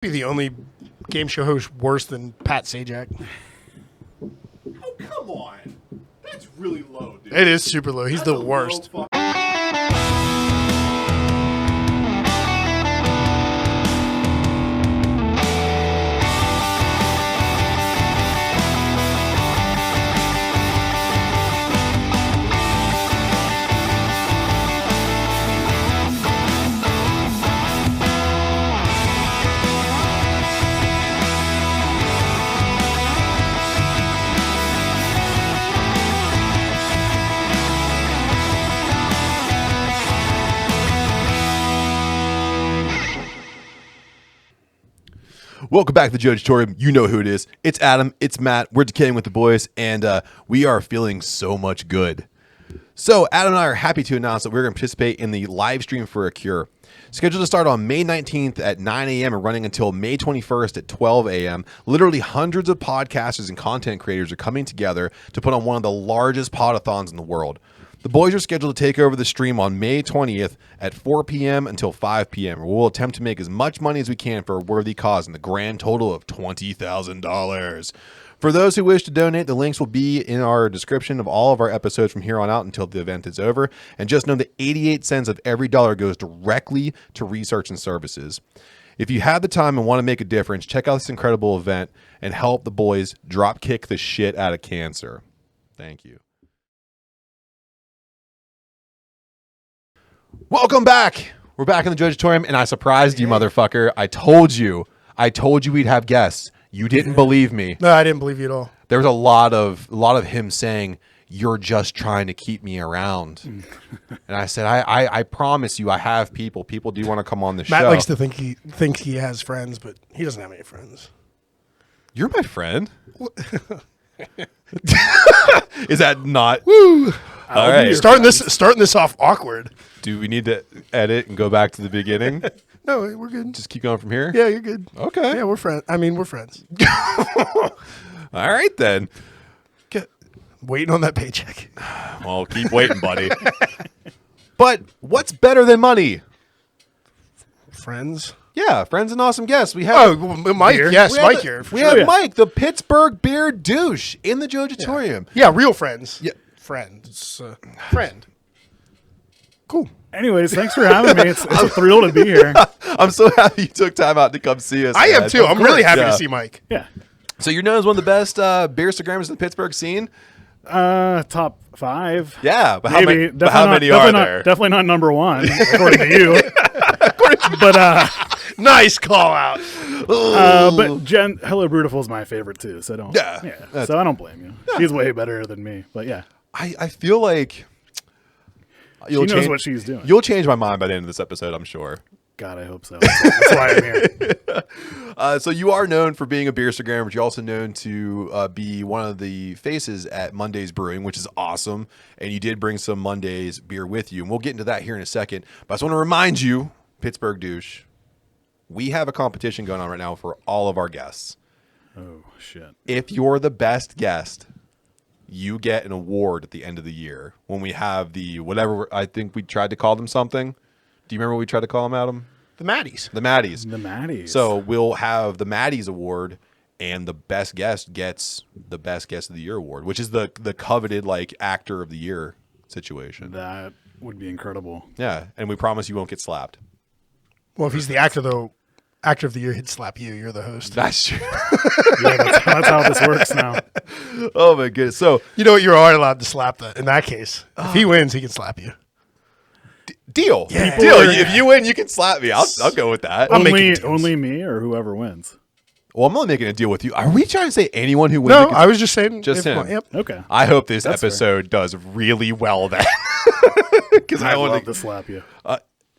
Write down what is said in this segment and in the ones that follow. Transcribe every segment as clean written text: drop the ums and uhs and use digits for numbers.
Be the only game show host worse than Pat Sajak. Oh, come on. That's really low, dude. It is super low. He's That's the worst. Welcome back to the Jojitorium. You know who it is. It's Adam. It's Matt. We're decaying with the boys, and we are feeling so much good. So Adam and I are happy to announce that we're going to participate in the live stream for a cure. Scheduled to start on May 19th at 9 a.m. and running until May 21st at 12 a.m. Literally hundreds of podcasters and content creators are coming together to put on one of the largest podathons in the world. The boys are scheduled to take over the stream on May 20th at 4 p.m. until 5 p.m. where we'll attempt to make as much money as we can for a worthy cause in the grand total of $20,000. For those who wish to donate, the links will be in our description of all of our episodes from here on out until the event is over. And just know that 88 cents of every dollar goes directly to research and services. If you have the time and want to make a difference, check out this incredible event and help the boys drop kick the shit out of cancer. Thank you. Welcome back. We're back in the Jojitorium, and I surprised you, motherfucker. I told you we'd have guests. You didn't believe me. No, I didn't believe you at all. There was a lot of him saying, "You're just trying to keep me around," and I said, "I promise you, I have people. People do want to come on the show." Matt likes to think he has friends, but he doesn't have any friends. You're my friend. Is that not? Woo! All right. Starting this off awkward. Do we need to edit and go back to the beginning? No, we're good. Just keep going from here? Yeah, you're good. Okay. Yeah, we're friends. I mean, we're friends. All right, then. Waiting on that paycheck. Well, keep waiting, buddy. But what's better than money? Friends? Yeah, friends and awesome guests. We have Mike. Beer. Yes, We Mike here. We have Mike, the Pittsburgh Beer Douche, in the Jojitorium. Yeah, real friends. Yeah. Friends. Friend. Cool. Anyways, thanks for having me. It's a thrill to be here. I'm so happy you took time out to come see us. I am too. I'm really happy Yeah. to see Mike. Yeah. So you're known as one of the best beer Instagrammers in the Pittsburgh scene? Top 5. Yeah, but Maybe. how many are there? Definitely not number 1, according to you. But Nice call out. but Hello Beautiful is my favorite too. So don't. Yeah. So I don't blame you. She's way better than me. But yeah, I feel like she knows what she's doing. You'll change my mind by the end of this episode, I'm sure. God, I hope so. That's why I'm here. So you are known for being a beer Instagrammer, but you're also known to be one of the faces at Mondays Brewing, which is awesome. And you did bring some Mondays beer with you. And we'll get into that here in a second. But I just want to remind you, Pittsburgh Douche, we have a competition going on right now for all of our guests. Oh, shit. If you're the best guest, you get an award at the end of the year when we have the whatever. I think we tried to call them something. Do you remember what we tried to call them, Adam? The Maddies. The Maddies. The Maddies. So we'll have the Maddies award, and the best guest gets the best guest of the year award, which is the coveted like actor of the year situation. That would be incredible. Yeah, and we promise you won't get slapped. Well, if he's the actor, though, actor of the year, he'd slap you. You're the host. That's true. Yeah, that's how this works now. Oh my goodness. So You know what? You're already allowed to slap that. In that case, if he wins, he can slap you. deal. Yeah. Deal. If you win, you can slap me. I'll go with that. Only me or whoever wins. Well, I'm only making a deal with you. Are we trying to say anyone who wins? No, I was just saying. Just him. Yep. Okay. I hope this That's episode does really well then. Because I'd love to slap you.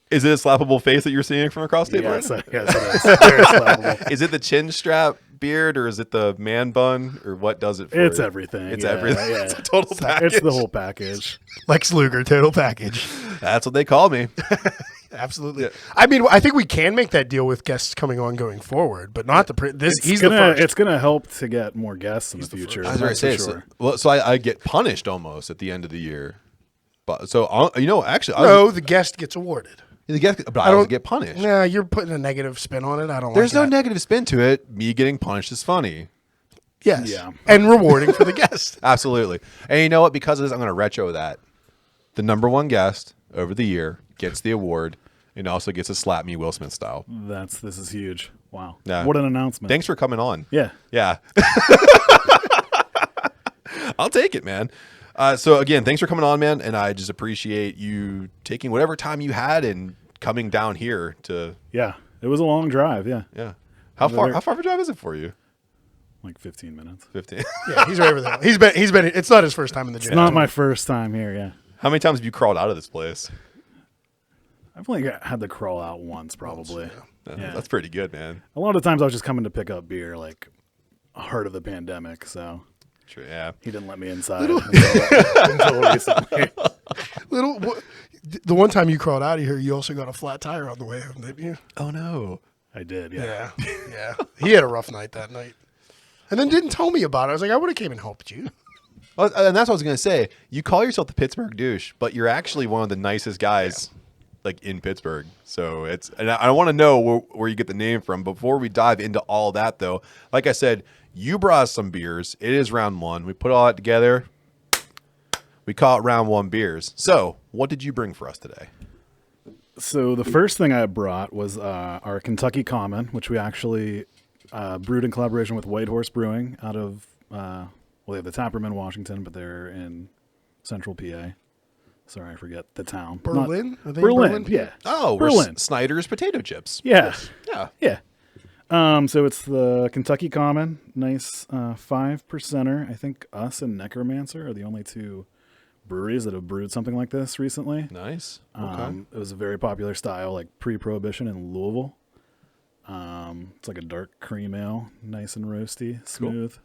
Is it a slappable face that you're seeing from across the table? Yes, it is. Very slappable. Is it the chin strap beard, or is it the man bun, or what does it for It's you? everything. It's yeah, everything. Yeah. It's a total package. It's the whole package. Lex Luger, total package. That's what they call me. Absolutely. Yeah. I mean, I think we can make that deal with guests coming on going forward, but not he's the first. It's gonna help to get more guests in the future. I was going to That's say, for sure. so I get punished almost at the end of the year. But so actually, No, the guest gets awarded. The guest, but I don't get punished. Nah, you're putting a negative spin on it. I don't. There's like no that. negative spin to it. Me getting punished is funny. Yes. Yeah. And rewarding for the guest. Absolutely. And you know what? Because of this, I'm going to retro that. The number one guest over the year gets the award and also gets a slap me Will Smith style. This is huge. Wow. Yeah. What an announcement. Thanks for coming on. Yeah. Yeah. I'll take it, man. So again, thanks for coming on, man. And I just appreciate you taking whatever time you had and coming down here to. Yeah. It was a long drive. Yeah. Yeah. How far of a drive is it for you? Like 15 minutes. 15. Yeah, he's right over there. He's been. It's not his first time in the gym. It's not my first time here. Yeah. How many times have you crawled out of this place? I've only had to crawl out once, probably. Yeah. That's pretty good, man. A lot of times I was just coming to pick up beer, like heart of the pandemic. So True, yeah. he didn't let me inside until recently. The one time you crawled out of here, you also got a flat tire on the way home, didn't you? Oh, no. I did. Yeah. Yeah. He had a rough night that night. And then didn't tell me about it. I was like, I would have came and helped you. Well, and that's what I was going to say. You call yourself the Pittsburgh Douche, but you're actually one of the nicest guys like in Pittsburgh. So and I want to know where you get the name from. Before we dive into all that, though, like I said, you brought us some beers. It is round one. We put all that together. We call it round one beers. So what did you bring for us today? So the first thing I brought was our Kentucky Common, which we actually brewed in collaboration with White Horse Brewing out of, they have the taproom in Washington, but they're in central PA. Sorry, I forget the town. Berlin? Are they in Berlin, yeah. Oh, Berlin. Snyder's potato chips. Yeah. Yeah. Yeah. So it's the Kentucky Common, nice 5%er. I think us and Necromancer are the only two breweries that have brewed something like this recently. Nice. Okay. It was a very popular style, like pre-prohibition in Louisville. It's like a dark cream ale, nice and roasty, smooth.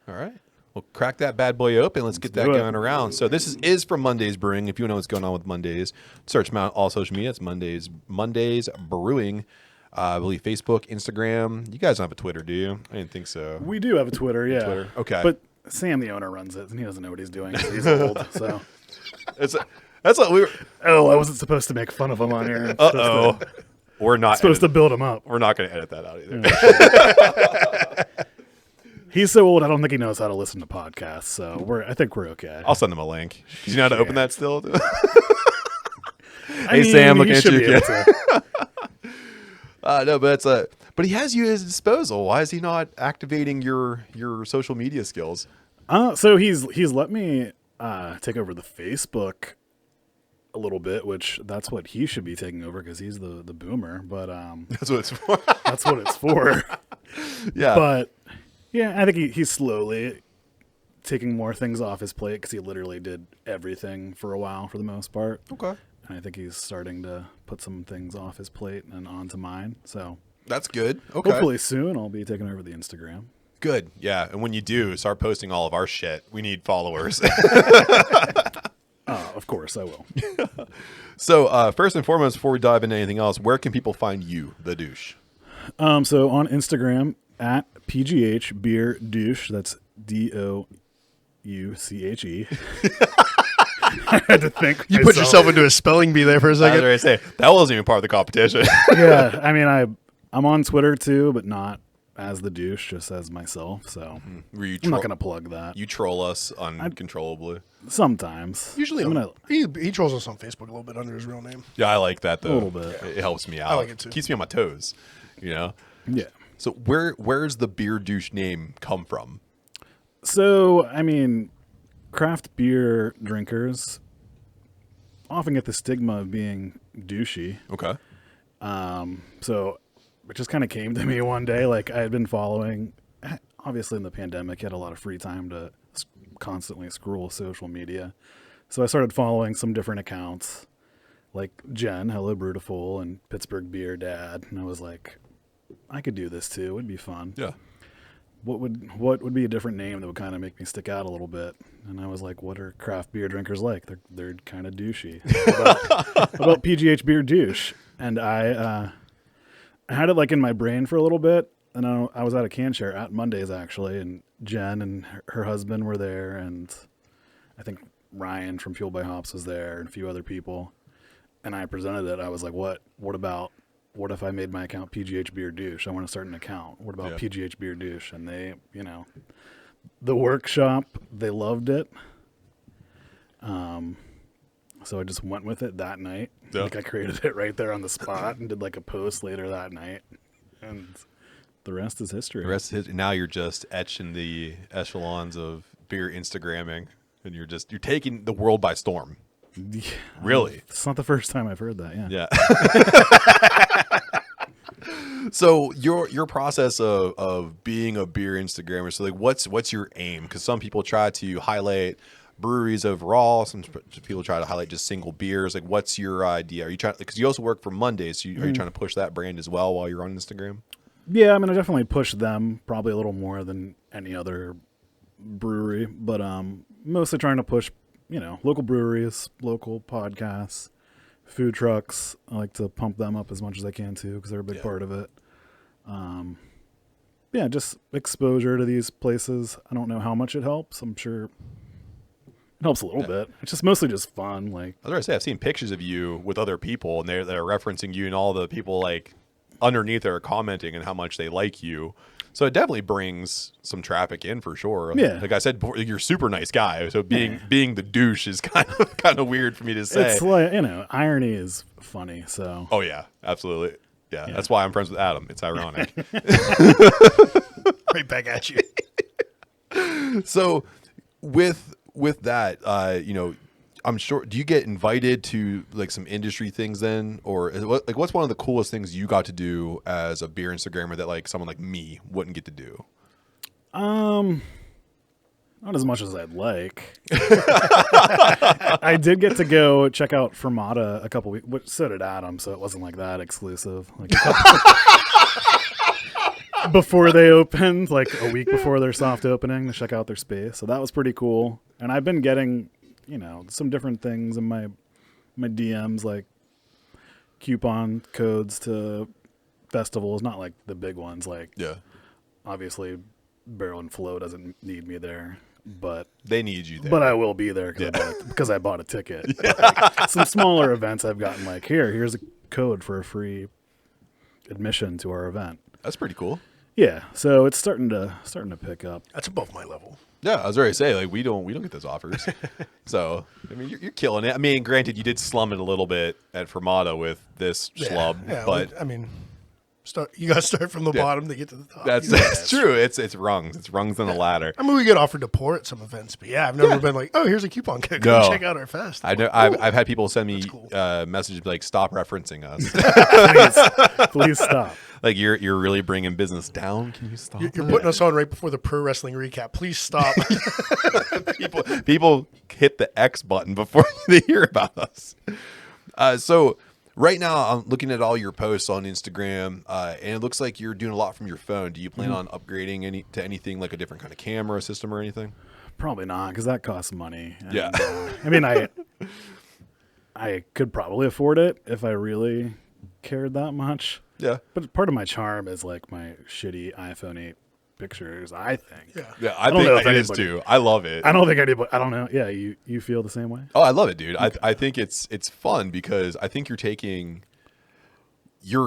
All right. Well, crack that bad boy open. Let's get that do it. going around. So this is from Mondays Brewing. If you know what's going on with Mondays, search them out all social media. It's Mondays Brewing. I believe Facebook, Instagram. You guys don't have a Twitter, do you? I didn't think so. We do have a Twitter, yeah. Twitter, okay. But Sam, the owner, runs it, and he doesn't know what he's doing. He's old, so. That's what we were. Oh, I wasn't supposed to make fun of him on here. Uh-oh. We're not Supposed to build him up. We're not going to edit that out either. He's so old, I don't think he knows how to listen to podcasts, so I think we're okay. I'll send him a link. Do you know how to open that still? I mean, Sam, looking he at should you be again. able to. No, but but he has you at his disposal. Why is he not activating your social media skills? So he's let me take over the Facebook a little bit, which that's what he should be taking over because he's the boomer. But That's what it's for. that's what it's for. Yeah. But yeah, I think he's slowly taking more things off his plate because he literally did everything for a while for the most part. Okay. And I think he's starting to put some things off his plate and onto mine. So That's good. Okay. hopefully soon I'll be taking over the Instagram. Good. Yeah. And when you do, start posting all of our shit. We need followers. Of course I will. So first and foremost, before we dive into anything else, where can people find you, the douche? So on Instagram at PGH Beer Douche. That's DOUCHE. I had to think. You put yourself into a spelling bee there for a I was second. ready to say that wasn't even part of the competition. Yeah, I mean, I'm on Twitter too, but not as the douche, just as myself. So Where you I'm not gonna plug that. you troll us uncontrollably. Sometimes, Usually, I'm gonna, he trolls us on Facebook a little bit under his real name. Yeah, I like that though. A little bit. It helps me out. like it too. Keeps me on my toes. You know. yeah. So where's the beer douche name come from? So I mean, craft beer drinkers often get the stigma of being douchey. Okay. So it just kind of came to me one day. Like I had been following, obviously in the pandemic, you had a lot of free time to constantly scroll social media. So I started following some different accounts, like Jen, Hello Brutiful, and Pittsburgh Beer Dad. And I was like, I could do this too. It'd be fun. Yeah. What would be a different name that would kind of make me stick out a little bit? And I was like, what are craft beer drinkers like? They're kind of douchey. About PGH Beer Douche. And I had it like in my brain for a little bit. And I was at a can share at Mondays actually, and Jen and her husband were there, and I think Ryan from Fueled by Hops was there, and a few other people. and I presented it, I was like, what if I made my account PGH Beer Douche? I want to start an account. What about PGH Beer Douche? And they, the workshop, they loved it. So I just went with it that night. Yeah. Like I created it right there on the spot and did like a post later that night. And the rest is history. Now you're just etched in the echelons of beer Instagramming, and you're taking the world by storm. Yeah, Really? It's not the first time I've heard that. Yeah. Yeah. So your process of being a beer Instagrammer. So like, what's your aim? Because some people try to highlight breweries overall. Some people try to highlight just single beers. Like, what's your idea? Are you trying? Because you also work for Mondays. So are you trying to push that brand as well while you're on Instagram? Yeah, I mean, I definitely push them probably a little more than any other brewery, but mostly trying to push, local breweries, local podcasts, food trucks. I like to pump them up as much as I can too, because they're a big part of it. Yeah, just exposure to these places. I don't know how much it helps. I'm sure it helps a little bit. It's just mostly just fun. Like I was gonna say, I've seen pictures of you with other people, and they're referencing you, and all the people like underneath are commenting and how much they like you. So it definitely brings some traffic in for sure. Yeah. Like I said before, you're a super nice guy. So being the douche is kind of weird for me to say. It's like, irony is funny. So. Oh yeah, absolutely. Yeah, that's why I'm friends with Adam. It's ironic. Right back at you. So with that, I'm sure. Do you get invited to like some industry things then, or what's one of the coolest things you got to do as a beer Instagrammer that like someone like me wouldn't get to do? Not as much as I'd like. I did get to go check out Fermata a couple weeks. So did Adam, so it wasn't like that exclusive. Like before they opened, like a week before their soft opening, to check out their space. So that was pretty cool. And I've been getting, some different things in my DMs, like coupon codes to festivals, not like the big ones. Like, obviously, Barrel and Flow doesn't need me there, but they need you there. But I will be there because I bought a ticket. Like, some smaller events I've gotten like, here's a code for a free admission to our event. That's pretty cool. Yeah, so it's starting to pick up. That's above my level. Yeah, I was ready to say, like, we don't get those offers. So, I mean, you're killing it. I mean, granted, you did slum it a little bit at Fermata with this schlub, but I mean, you got to start from the bottom to get to the top. That's true. It's rungs. It's rungs on the ladder. I mean, we get offered to pour at some events, but I've never been like, oh, here's a coupon code. Come check out our fest. I know. Like, I've had people send me messages like, stop referencing us. Please stop. Like you're really bringing business down. Can you stop? You're putting us on right before the pro wrestling recap. Please stop. people hit the X button before they hear about us. So right now I'm looking at all your posts on Instagram, and it looks like you're doing a lot from your phone. Do you plan on upgrading to anything like a different kind of camera system or anything? Probably not, because that costs money. And, Yeah. I mean, I could probably afford it if I really cared that much. Yeah. But part of my charm is like my shitty iPhone 8 pictures, I think. Yeah, I don't know think if it is too. I love it. I don't think anybody, I don't know. Yeah, you feel the same way? Oh, I love it, dude. I think it's fun because I think you're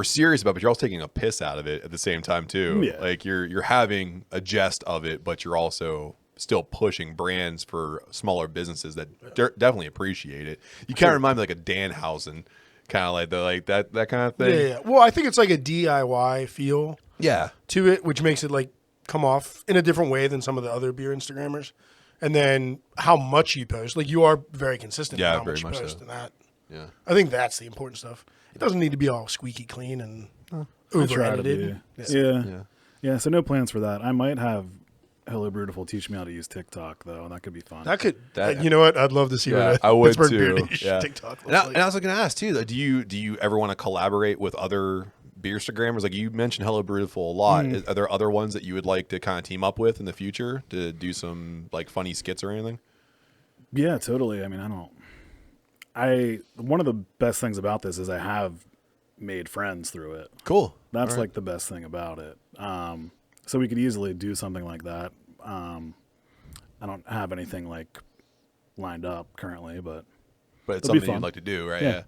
serious about it, but you're also taking a piss out of it at the same time too. Yeah. Like you're having a jest of it, but you're also still pushing brands for smaller businesses that definitely appreciate it. You kind of remind me like a Danhausen, kind of like that kind of thing. Yeah. Well, I think it's like a DIY feel to it, which makes it like come off in a different way than some of the other beer Instagrammers. And then how much you post, like you are very consistent in how very much you much post so. and that. Yeah. I think that's the important stuff. It doesn't need to be all squeaky clean and over edited. Yeah. So no plans for that. I might have Hello Beautiful teach me how to use TikTok though. That could be fun. You know what? I'd love to see what I would Pittsburgh too. Beer Douche TikTok looks like. And I was going to ask too, do you ever want to collaborate with other beer Instagrammers? Like you mentioned Hello Beautiful a lot. Are there other ones that you would like to kind of team up with in the future to do some like funny skits or anything? Yeah, totally. I mean, one of the best things about this is I have made friends through it. Cool. That's like the best thing about it. So we could easily do something like that. I don't have anything like lined up currently, but it's it'll be something fun. you'd like to do, right? Yeah.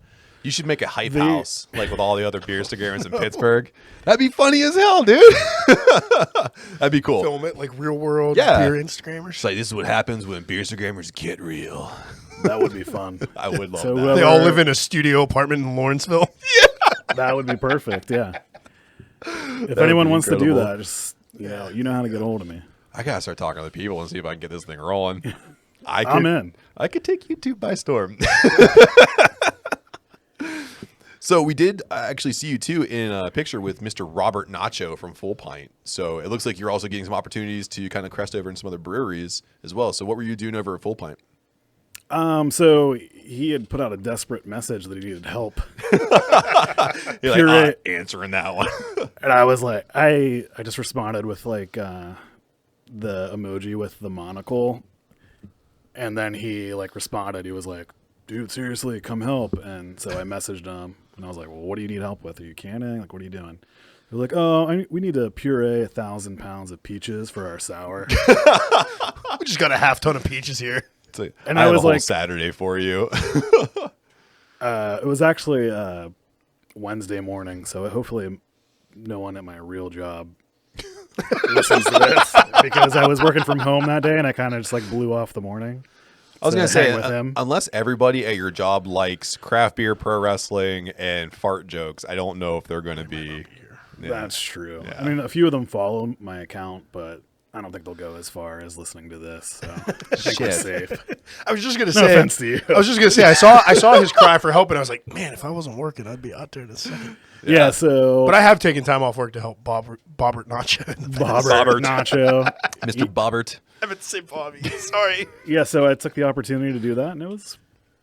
You should make a hype house, like with all the other beer Instagrammers in Pittsburgh. That'd be funny as hell, dude. That'd be cool. Film it like real world beer Instagrammers. It's like, this is what happens when beer Instagrammers get real. That would be fun. I would love that. They all live in a studio apartment in Lawrenceville. That would be perfect. Yeah. If anyone wants to do that, just you know how to get a hold of me. I gotta start talking to the people and see if I can get this thing rolling. I'm in. I could take YouTube by storm. So we did actually see you too in a picture with Mr. Robert Nacho from Full Pint. So it looks like you're also getting some opportunities to kind of crest over in some other breweries as well. So what were you doing over at Full Pint? So he had put out a desperate message that he needed help. You're like, answering that one. And I was like, I just responded with like the emoji with the monocle. And then he like responded. He was like, dude, seriously, come help. And so I messaged him and I was like, well, what do you need help with? Are you canning? Like, what are you doing? They're like, oh, we need to puree 1,000 pounds of peaches for our sour. We just got a half ton of peaches here. Like, and I was have a whole like, Saturday for you. It was actually Wednesday morning, so hopefully no one at my real job listens to this because I was working from home that day and I kind of just like blew off the morning. I was going to say, with him. Unless everybody at your job likes craft beer, pro wrestling, and fart jokes, I don't know if they're going to be. Yeah. That's true. Yeah. I mean, a few of them follow my account, but I don't think they'll go as far as listening to this. So I think we're safe. I was just gonna No say. offense to you. I was just gonna say. I saw his cry for help, and I was like, man, if I wasn't working, I'd be out there in a second. Yeah. So, but I have taken time off work to help Bobbert Nacho. Bobbert Nacho, Mr. Bobbert. I meant to say Bobby. Sorry. Yeah. So I took the opportunity to do that, and it was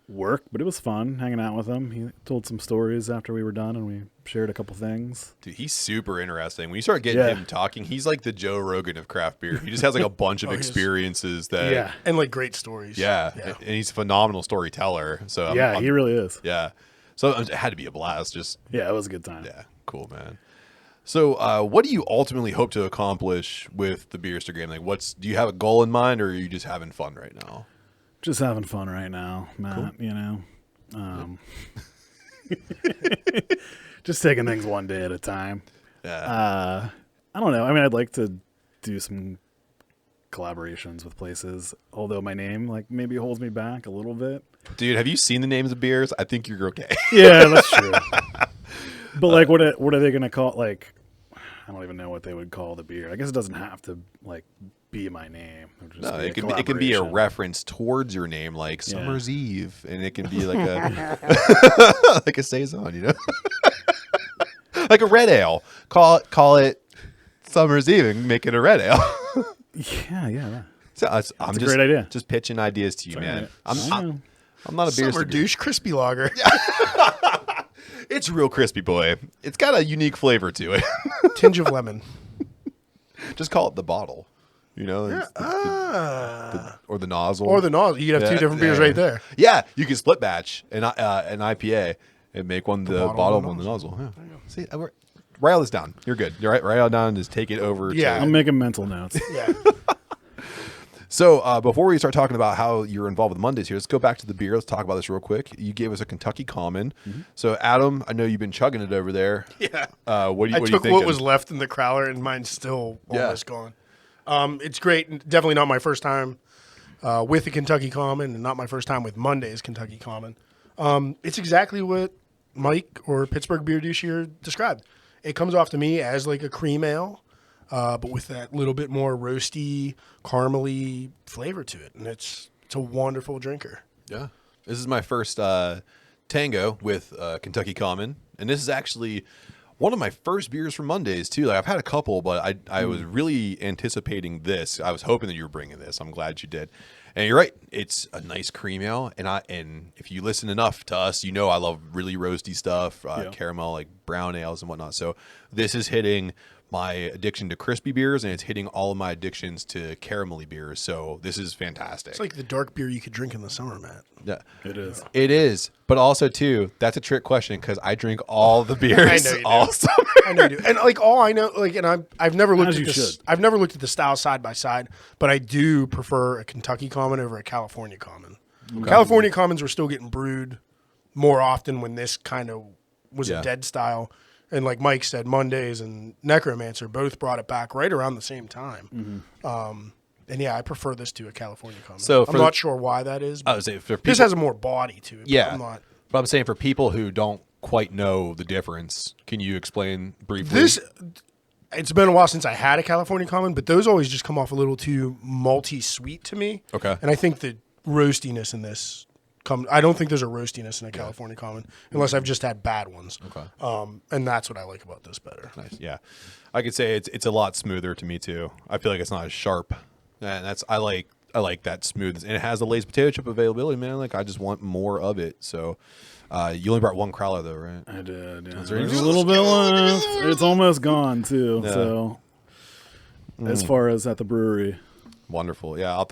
work, but it was fun hanging out with him. He told some stories after we were done, and we shared a couple things. Dude, he's super interesting. When you start getting him talking, he's like the Joe Rogan of craft beer. He just has like a bunch of experiences that, and like great stories. Yeah, and he's a phenomenal storyteller. So he really is. Yeah, so it had to be a blast. Just it was a good time. Yeah, cool, man. So, what do you ultimately hope to accomplish with the Beer Instagram? Like, do you have a goal in mind, or are you just having fun right now? Just having fun right now, Matt. Cool. You know, just taking things one day at a time. Yeah. I don't know. I mean, I'd like to do some collaborations with places, although my name like maybe holds me back a little bit. Dude, have you seen the names of beers? I think you're okay. Yeah, that's true. But like, what are they going to call? Like, I don't even know what they would call the beer. I guess it doesn't have to like be my name. No, it can be a reference towards your name, like Summer's Eve, and it can be like a like a saison, you know, like a red ale. Call it Summer's Eve and make it a red ale. Yeah. So I'm a great idea. Just pitching ideas to you, man. Right. I'm not a beer Summer douche crispy lager. It's real crispy, boy. It's got a unique flavor to it. Tinge of lemon. Just call it the bottle. You know, or the nozzle. Or the nozzle. You could have two different beers right there. Yeah, you can split batch an IPA and make one the bottle and one the nozzle. Yeah. See, write all this down. You're good. You're right. Write all down and just take it over. Yeah. I'm making mental notes. Yeah. So before we start talking about how you're involved with Mondays here, let's go back to the beer. Let's talk about this real quick. You gave us a Kentucky Common. Mm-hmm. So Adam, I know you've been chugging it over there. Yeah. What do you I took thinking? what was left in the crowler, and mine's still almost gone. It's great. Definitely not my first time with the Kentucky Common, and not my first time with Mondays Kentucky Common. It's exactly what Mike or Pittsburgh Beer Douche here described. It comes off to me as like a cream ale, but with that little bit more roasty, caramely flavor to it, and it's a wonderful drinker. Yeah, this is my first tango with Kentucky Common, and this is actually one of my first beers from Mondays too. Like I've had a couple, but I was really anticipating this. I was hoping that you were bringing this. I'm glad you did. And you're right. It's a nice cream ale, and if you listen enough to us, you know I love really roasty stuff, caramel, like brown ales and whatnot. So this is hitting my addiction to crispy beers, and it's hitting all of my addictions to caramelly beers. So this is fantastic. It's like the dark beer you could drink in the summer, Matt. Yeah, it is. It is, but also too, that's a trick question because I drink all the beers all summer. I know you do, and like all I know, like, and I've never looked As at you this. should. I've never looked at the style side by side, but I do prefer a Kentucky Common over a California Common. Okay. California Commons were still getting brewed more often when this kind of was Yeah. a dead style. And like Mike said, Mondays and Necromancer both brought it back right around the same time. And yeah, I prefer this to a California Common. So I'm not sure why that is. I But would say for people, this has a more body to it. but yeah. I'm not. But I'm saying for people who don't quite know the difference, can you explain briefly? It's been a while since I had a California Common, but those always just come off a little too malty sweet to me. Okay. And I think the roastiness in this I don't think there's a roastiness in a California Common unless I've just had bad ones. Okay. And that's what I like about this better. Nice. Yeah, I could say it's a lot smoother to me too. I feel like it's not as sharp, and I like that smoothness, and it has the Lay's potato chip availability, man. Like I just want more of it. So, you only brought one crowler though, right? I did. Yeah. there There's any- a little bit left. It's almost gone too. Yeah. So, as far as at the brewery, Wonderful. Yeah,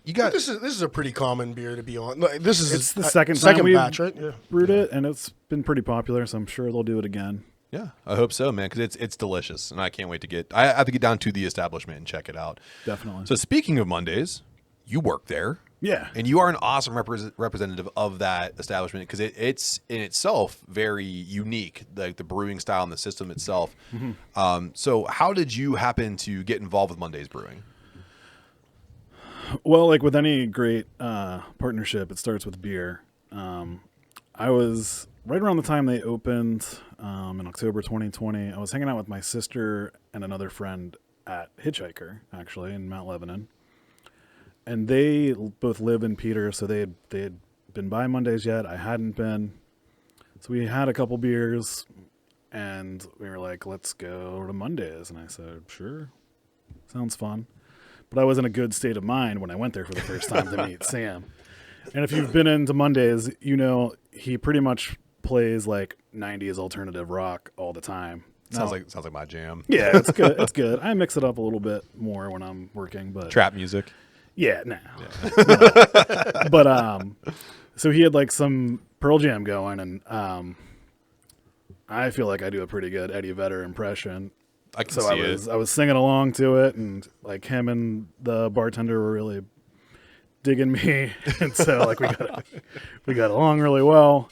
you got This is a pretty common beer to be on. Like, this is it's the second time we've batch, right? Yeah. brewed it, and it's been pretty popular. So I'm sure they'll do it again. Yeah, I hope so, man, because it's delicious, and I can't wait to I have to get down to the establishment and check it out. Definitely. So speaking of Mondays, you work there. Yeah. And you are an awesome representative of that establishment because it's in itself very unique, like the brewing style and the system itself. So how did you happen to get involved with Mondays Brewing? Well, like with any great partnership, it starts with beer. I was right around the time they opened in October 2020. I was hanging out with my sister and another friend at Hitchhiker, actually, in Mount Lebanon. And they both live in Peter, so they had been by Mondays yet. I hadn't been. So we had a couple beers, and we were like, let's go to Mondays. And I said, sure, sounds fun. But I was in a good state of mind when I went there for the first time to meet Sam. And if you've been into Mondays, you know he pretty much plays like 90s alternative rock all the time. Sounds like my jam. Yeah, it's good. It's good. I mix it up a little bit more when I'm working, but Trap music. yeah, no. But so he had like some Pearl Jam going, and I feel like I do a pretty good Eddie Vedder impression. I can So see it. I was singing along to it, and like him and the bartender were really digging me, and so like we got along really well.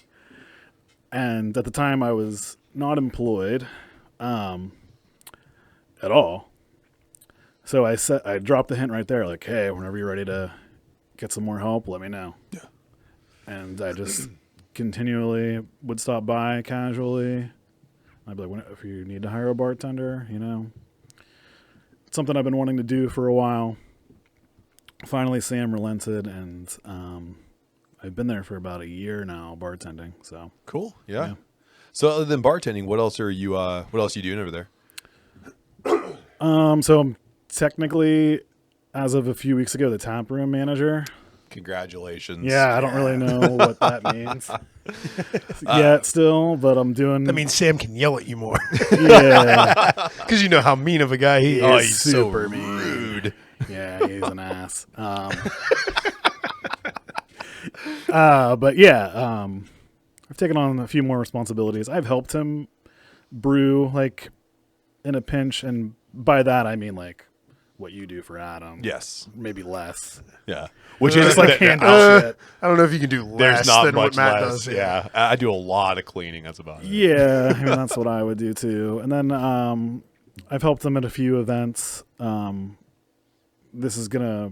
And at the time, I was not employed at all. So I dropped the hint right there, like, hey, whenever you're ready to get some more help, let me know. Yeah. And I just continually would stop by casually. I'd be like, if you need to hire a bartender, you know, it's something I've been wanting to do for a while. Finally, Sam relented, and I've been there for about a year now, bartending. So Cool. Yeah. Yeah. So other than bartending, what else are you doing over there? so I'm technically, as of a few weeks ago, the tap room manager. Congratulations. Yeah, I don't really know what that means yet still, but I'm doing. That means Sam can yell at you more yeah, because you know how mean of a guy he is. Oh, He's he's so super mean. rude. Yeah, he's an ass. But yeah, I've taken on a few more responsibilities. I've helped him brew like in a pinch, and by that I mean like what you do for Adam. Yes. Maybe less. Yeah. Which Just is like hand out shit. I don't know if you can do less there's not than much what Matt less. does. Yeah. I do a lot of cleaning. That's about it. Yeah, I mean that's what I would do too. And then I've helped him at a few events. This is gonna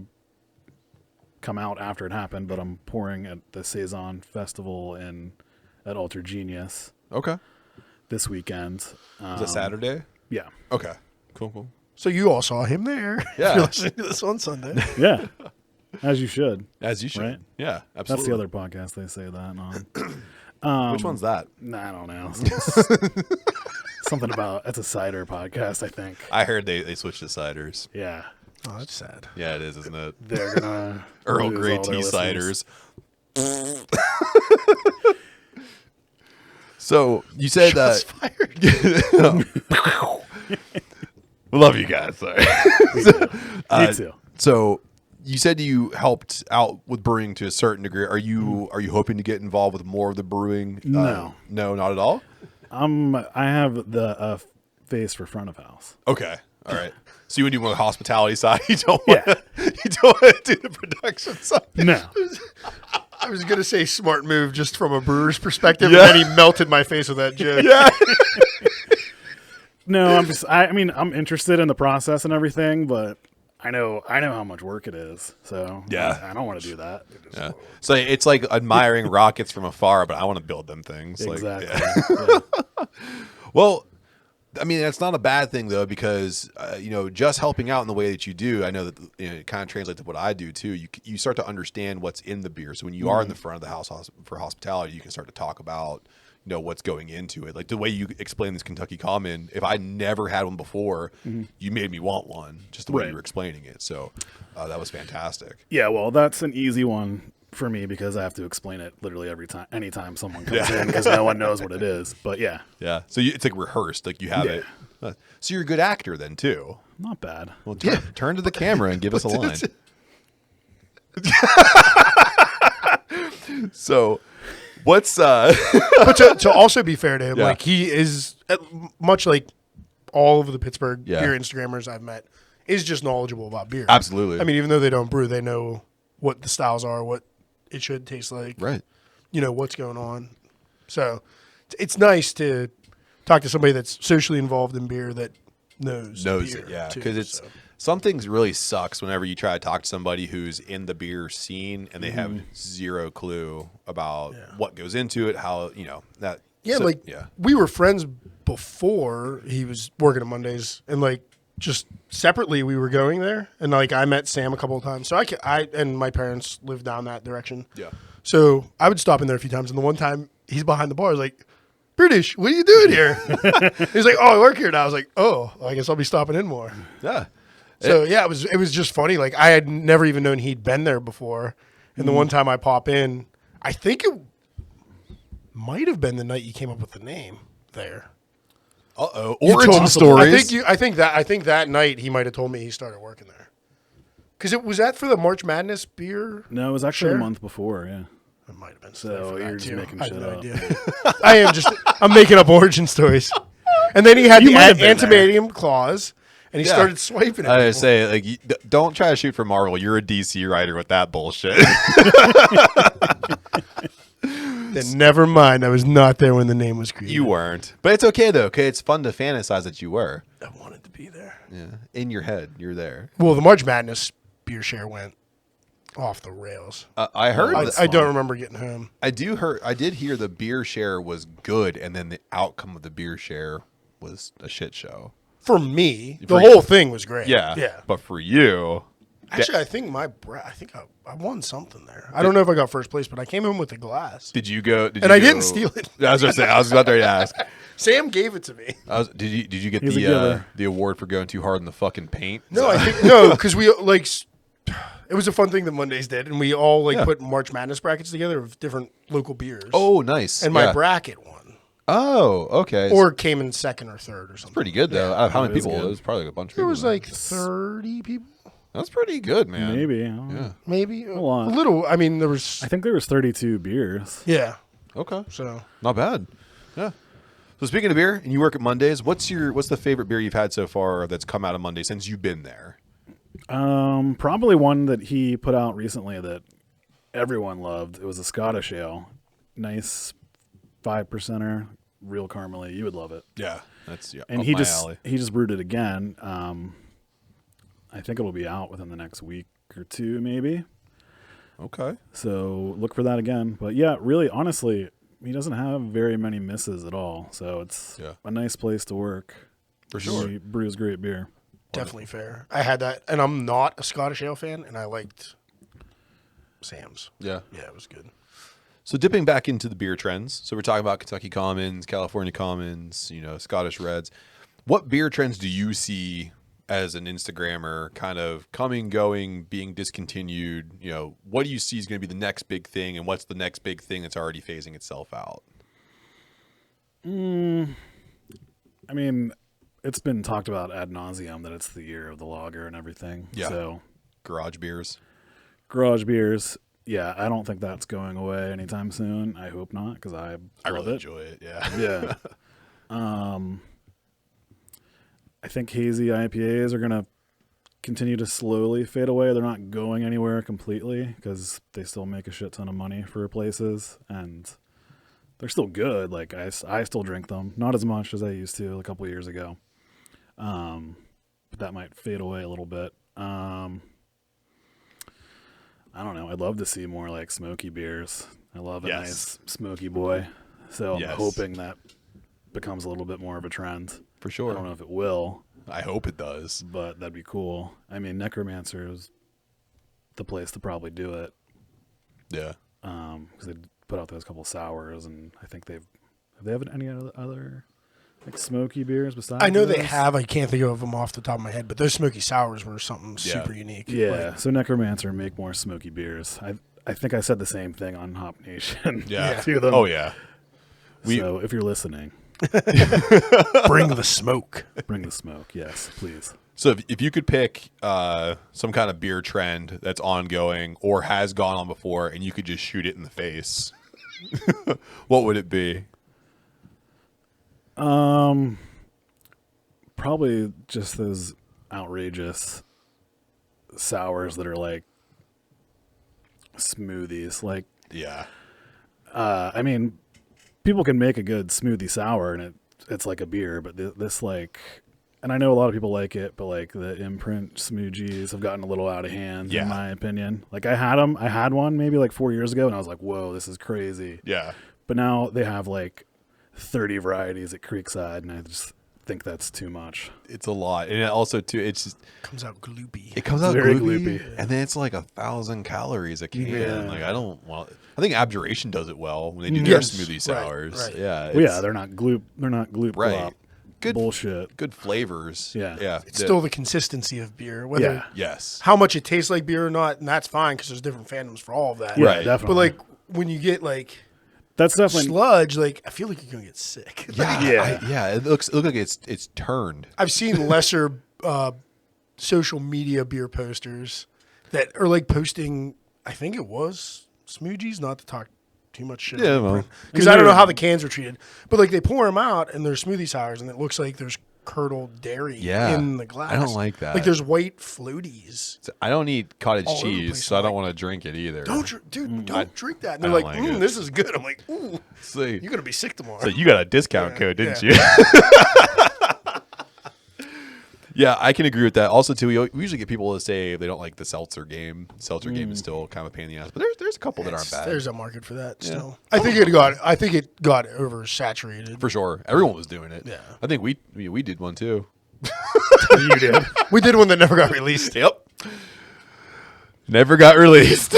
come out after it happened, but I'm pouring at the Saison Festival at Alter Genius Okay. this weekend. Is it Saturday? Yeah, Okay. Cool. So you all saw him there. Yeah. If you're listening to this on Sunday. yeah, as you should. As you should. Right? Yeah, That's absolutely. the other podcast they say that on. Which one's that? Nah, I don't know. Something about it's a cider podcast, I think. I heard they switched to ciders. Yeah, Oh, that's sad. Yeah, it is, isn't it? they're gonna Earl lose Grey all their tea listeners. ciders. So you said that. We love you guys. Sorry. Me too. So you said you helped out with brewing to a certain degree. Are you hoping to get involved with more of the brewing? No. No, not at all. I have the face for front of house. Okay, all right. So you would do more the hospitality side. You don't Yeah. want to do the production side. No. I was gonna say smart move just from a brewer's perspective, and then he melted my face with that joke. Yeah. No, I mean, I'm interested in the process and everything, but I know how much work it is. So Yeah. I don't want to do that. Yeah. So it's like admiring rockets from afar, but I want to build them things. Exactly. Like, yeah. Well, I mean, that's not a bad thing though, because just helping out in the way that you do, I know that it kind of translates to what I do too. You start to understand what's in the beer. So when you are in the front of the house for hospitality, you can start to talk about what's going into it. Like the way you explain this Kentucky Common, if I never had one before, you made me want one just the way you were explaining it. So that was fantastic. Yeah, well, that's an easy one for me because I have to explain it literally anytime someone comes in because no one knows what it is. But yeah. Yeah. So it's like rehearsed, like you have it. So you're a good actor then too. Not bad. Well, turn to the camera and give us a line. So what's But to also be fair to him, like he is much like all of the Pittsburgh beer Instagrammers I've met is just knowledgeable about beer. Absolutely. I mean, even though they don't brew, they know what the styles are, what it should taste like, right? What's going on. So it's nice to talk to somebody that's socially involved in beer that knows beer it, yeah. too, Because some things really sucks whenever you try to talk to somebody who's in the beer scene and they have zero clue about what goes into it, how that. Yeah, we were friends before he was working at Mondays, and just separately we were going there, and I met Sam a couple of times. So I and my parents lived down that direction. Yeah. So I would stop in there a few times, and the one time he's behind the bar, I was like, Beer Douche, what are you doing here? He's like, oh, I work here now. I was like, oh, I guess I'll be stopping in more. Yeah. So it was just funny. Like I had never even known he'd been there before, and the one time I pop in, I think it might have been the night you came up with the name there. Origin stories. I think that night he might have told me he started working there. Because it was that for the March Madness beer. No, it was actually a month before. Yeah, it might have been. So you're just making shit up. Idea. I'm making up origin stories. And then he had the antimonium clause, and he started swiping it. I say, don't try to shoot for Marvel. You're a DC writer with that bullshit. Then never mind. I was not there when the name was created. You weren't. But it's okay, though. Okay, it's fun to fantasize that you were. I wanted to be there. Yeah. In your head, you're there. Well, the March Madness beer share went off the rails. I heard. I don't remember getting home. I did hear the beer share was good, and then the outcome of the beer share was a shit show. For me, the whole thing was great. Yeah. Yeah. But for you. Actually, I think I won something there. I don't know if I got first place, but I came in with a glass. Did you go? I didn't steal it. I was going to say. I was about to ask. Sam gave it to me. Did you get the award for going too hard in the fucking paint? No, I think because we it was a fun thing that Mondays did, and we all put March Madness brackets together of different local beers. Oh, nice! And my bracket won. Oh, okay. Or came in second or third or something. Pretty good though. How many people? It was probably a bunch of people. There was 30 people. That's pretty good, man. Maybe. Yeah. Maybe a lot. A little. I mean, there was. I think there was 32 beers. Yeah. Okay. So not bad. Yeah. So speaking of beer, and you work at Mondays, what's the favorite beer you've had so far that's come out of Monday since you've been there? Probably one that he put out recently that everyone loved. It was a Scottish ale, nice 5%er, real caramely. You would love it. Yeah, that's and he just brewed it again. I think it'll be out within the next week or two, maybe. Okay. So look for that again. But yeah, really, honestly, he doesn't have very many misses at all. So it's a nice place to work. For sure. He brews great beer. Definitely fair. I had that, and I'm not a Scottish ale fan, and I liked Sam's. Yeah. Yeah, it was good. So dipping back into the beer trends. So we're talking about Kentucky Commons, California Commons, Scottish Reds. What beer trends do you see as an Instagrammer kind of coming, going, being discontinued? What do you see is going to be the next big thing, and what's the next big thing that's already phasing itself out? I mean, it's been talked about ad nauseum that it's the year of the lager and everything. Yeah. So Garage beers. Yeah, I don't think that's going away anytime soon. I hope not, because I really enjoy it. Yeah. Yeah. I think hazy IPAs are gonna continue to slowly fade away. They're not going anywhere completely because they still make a shit ton of money for places, and they're still good. Like I still drink them, not as much as I used to a couple years ago. But that might fade away a little bit. I don't know. I'd love to see more like smoky beers. I love a nice smoky boy. So I'm hoping that becomes a little bit more of a trend. For sure. I don't know if it will. I hope it does. But that'd be cool. I mean, Necromancer is the place to probably do it. Yeah. Because they put out those couple sours, and I think have they any other like smoky beers besides? I know those? they have. I can't think of them off the top of my head, but those smoky sours were something super unique. Yeah. Like, So Necromancer, make more smoky beers. I think I said the same thing on Hop Nation. Yeah. To them. Oh yeah. So if you're listening, bring the smoke. bring the smoke. Yes, please. So if you could pick some kind of beer trend that's ongoing or has gone on before, and you could just shoot it in the face, what would it be? Probably just those outrageous sours that are like smoothies. Like, Yeah. I mean, people can make a good smoothie sour, and it's like a beer, but this like, and I know a lot of people like it, but like the imprint smoogies have gotten a little out of hand, in my opinion. Like I had one maybe like 4 years ago, and I was like, whoa, this is crazy. Yeah. But now they have like 30 varieties at Creekside, and I just think that's too much. It's a lot. And it also too, it's just, Comes out gloopy. it comes out Very gloopy, gloopy. and then it's like 1,000 calories a can. Yeah. Like I don't want. I think Abjuration does it well when they do their Yes. smoothie Right, sours. right. Yeah. Well, yeah, they're not gloop. They're not gloop. Right. Glop. Good Bullshit. Good flavors. Yeah. Yeah. It's still the consistency of beer, whether Yeah. Yes. how much it tastes like beer or not, and that's fine because there's different fandoms for all of that. Yeah, Right. definitely. But like when you get like that's definitely sludge, like I feel like you're gonna get sick. Yeah. It looks like it's turned. I've seen lesser social media beer posters that are like posting. I think it was smoogies, not to talk too much shit. Yeah, well. Because I don't know how the cans were treated, but like they pour them out and they're smoothie sours, and it looks like there's curdled dairy Yeah. in the glass. I don't like that. Like there's white floaties. So I don't eat cottage All over the cheese, place. so I I'm don't like, want to drink it either. Don't drink that. And they're I like, don't like it. this is good. I'm like, ooh, See. you're gonna be sick tomorrow. So you got a discount code, didn't you? Yeah, I can agree with that. Also, too, we usually get people to say they don't like the seltzer game. Seltzer game is still kind of a pain in the ass, but there's a couple that aren't bad. There's a market for that still. I think it got oversaturated. For sure, everyone was doing it. Yeah. I think we did one too. you did. We did one that never got released. Yep. Never got released.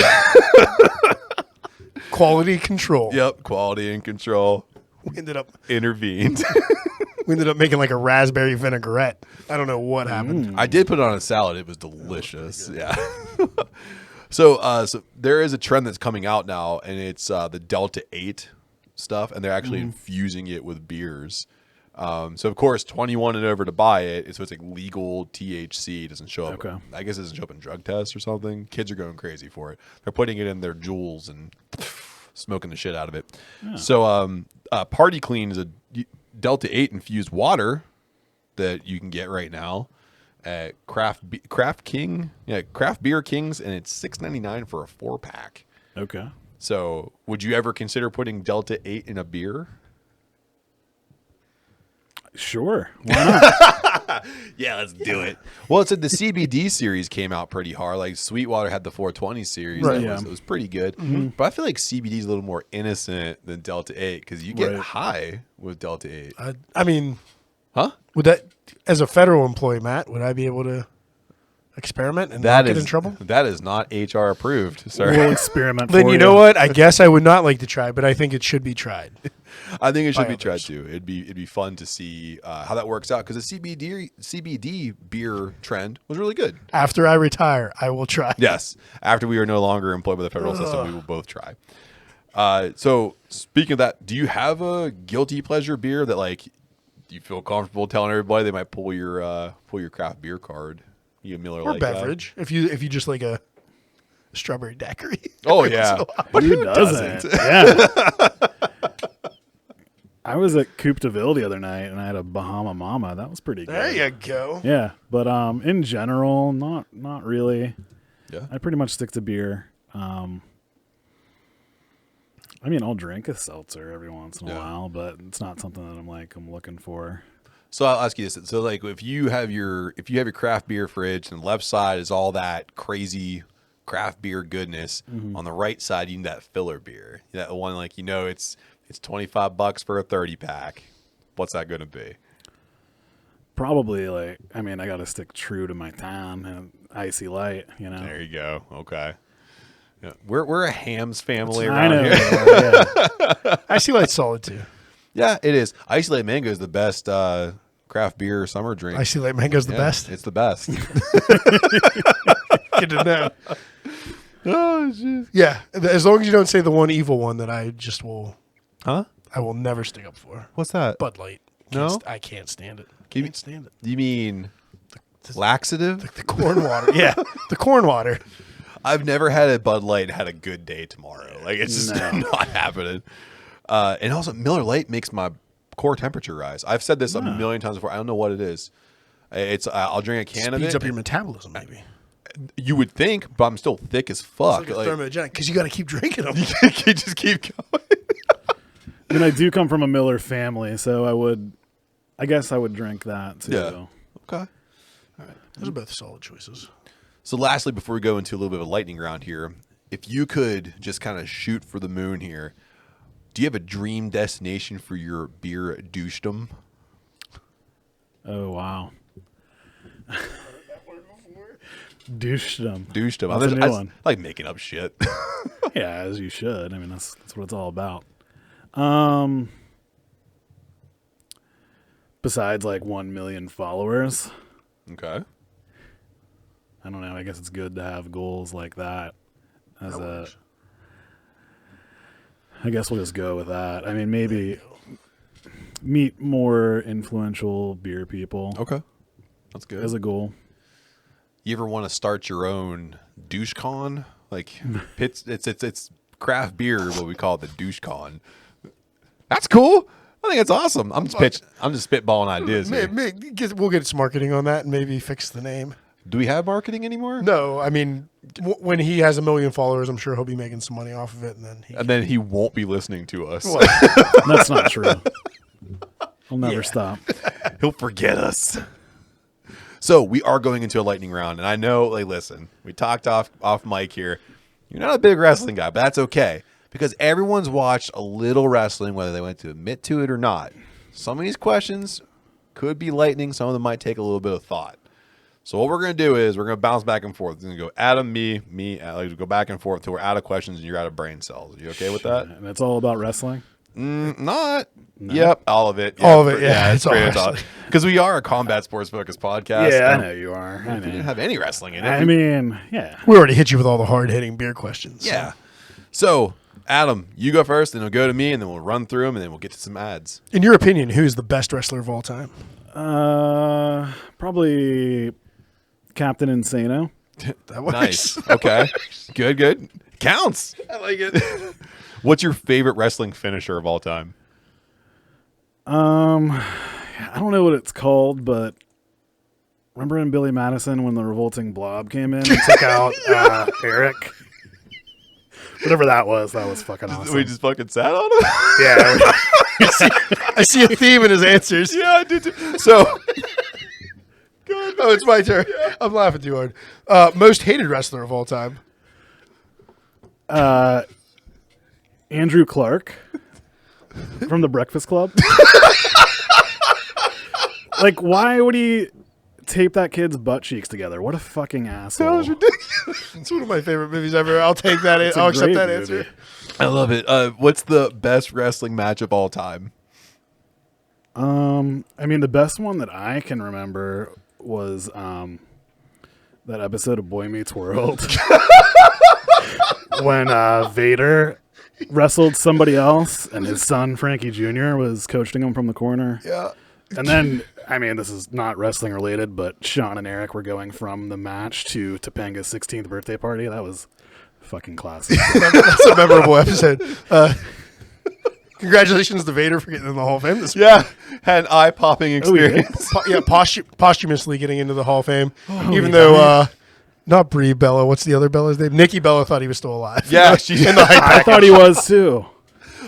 Quality control. Yep. Quality and control We ended up intervened. making like a raspberry vinaigrette. I don't know what happened. I did put it on a salad. It was delicious. Yeah. So there is a trend that's coming out now, and it's the Delta 8 stuff, and they're actually infusing it with beers. So of course, 21 and over to buy it. So it's like legal THC. It doesn't show up. Okay. I guess it doesn't show up in drug tests or something. Kids are going crazy for it. They're putting it in their Juuls and smoking the shit out of it. Yeah. So Party Clean is a Delta 8 infused water that you can get right now at Craft Beer Kings, and it's $6.99 for a 4-pack. Okay. So would you ever consider putting Delta 8 in a beer? Sure. Why not? Yeah, let's do it. Well, it's the CBD series came out pretty hard. Like Sweetwater had the 420 series. Right. It was pretty good. But I feel like CBD is a little more innocent than Delta 8 because you get Right. high with Delta 8. I mean, Huh? would that, as a federal employee, Matt, would I be able to experiment and not get in trouble? That is not HR approved, sir. We'll experiment. Then for you know what? I guess I would not like to try, but I think it should be tried. I think it should by be tried others. too. It'd be fun to see how that works out because the CBD beer trend was really good. After I retire, I will try. Yes, after we are no longer employed by the federal system, we will both try. So speaking of that, do you have a guilty pleasure beer that like do you feel comfortable telling everybody they might pull your craft beer card? You a Miller Or Lite beverage. If you just like a strawberry daiquiri. guy? Oh yeah, but Who doesn't? Yeah. I was at Coupe de Ville the other night, and I had a Bahama Mama. That was pretty good. There you go. Yeah, but in general, not really. Yeah. I pretty much stick to beer. I mean, I'll drink a seltzer every once in a while, but it's not something that I'm looking for. So I'll ask you this. So like if you have your craft beer fridge and the left side is all that crazy craft beer goodness, on the right side you need that filler beer. That one like it's $25 for a 30 pack. What's that going to be? Probably I got to stick true to my town and Icy Light, There you go. Okay. Yeah. We're a Hams family I around know. here. Yeah. Icy Light's solid too. Yeah, it is. Icy Light Mango is the best craft beer summer drink. Icy Light Mango's the best. It's the best. Good to know. Oh, shit. Yeah, as long as you don't say the one evil one that I just will. Huh? I will never stick up for. What's that? Bud Light. No? I can't stand it. You- Can't stand it. You mean laxative? The corn water. Yeah, the corn water. I've never had a Bud Light and had a good day tomorrow. Like it's just No. not happening. And also Miller Lite makes my core temperature rise. I've said this a million times before. I don't know what it is. It's I'll drink a can of it. Speeds up your metabolism, maybe. You would think, but I'm still thick as fuck. It's like a thermogenic because you got to keep drinking them. You just keep going. I mean, I do come from a Miller family, so I guess I would drink that too. Yeah. Okay. Those are both solid choices. So lastly, before we go into a little bit of a lightning round here, if you could just kind of shoot for the moon here, do you have a dream destination for your beer douchedom? Oh, wow. Douchedom. Douchedom. That's a new I one. like making up shit. Yeah, as you should. I mean, that's what it's all about. Besides 1 million followers, Okay. I don't know. I guess it's good to have goals like that. I guess we'll just go with that. I mean, maybe meet more influential beer people Okay. That's good. as a goal. You ever want to start your own douche-con? Like it's craft beer, what we call it, the douche-con. That's cool. I think it's awesome. I'm just spitballing ideas here. We'll get some marketing on that and maybe fix the name. Do we have marketing anymore? No, I mean, when he has 1 million followers, I'm sure he'll be making some money off of it, And then he won't be listening to us. That's not true. I'll never stop. He'll forget us. So we are going into a lightning round, and I know, listen, we talked off mic here. You're not a big wrestling guy, but that's okay because everyone's watched a little wrestling, whether they want to admit to it or not. Some of these questions could be lightning. Some of them might take a little bit of thought. So what we're going to do is we're going to bounce back and forth. We're going to go Adam, me, Alex. We'll go back and forth until we're out of questions and you're out of brain cells. Are you okay with that? And it's all about wrestling. Not. No. Yep, all of it. All of it, yeah, it's all wrestling. Because we are a combat sports focused podcast. Yeah, I know you are. I We didn't know. have any wrestling in it. I mean, yeah. We already hit you with all the hard-hitting beer questions. Yeah. So, Adam, you go first, then we'll go to me, and then we'll run through them, and then we'll get to some ads. In your opinion, who's the best wrestler of all time? Probably Captain Insano. That works. Nice. Okay. Good. Counts. I like it. What's your favorite wrestling finisher of all time? I don't know what it's called, but remember in Billy Madison when the revolting blob came in and took out Eric? Whatever that was fucking awesome. We just fucking sat on him? Yeah. I see a theme in his answers. Yeah, I did too. So, Oh, it's my turn. I'm laughing too hard. Most hated wrestler of all time. Andrew Clark from the Breakfast Club. Why would he tape that kid's butt cheeks together? What a fucking asshole. That was ridiculous. It's one of my favorite movies ever. I'll take that. It's a I'll accept great that movie. answer. I love it. What's the best wrestling match of all time? I mean, the best one that I can remember was that episode of Boy Meets World when Vader wrestled somebody else and his son Frankie Jr. was coaching him from the corner. Yeah. And then, I mean, this is not wrestling related, but Sean and Eric were going from the match to Topanga's 16th birthday party. That was fucking classic. That's a memorable episode. Congratulations to Vader for getting in the Hall of Fame this Yeah, had an eye-popping experience. posthumously getting into the Hall of Fame. Even though, not Brie Bella, what's the other Bella's name? Nikki Bella thought he was still alive. Yeah, she's in the I thought he was too.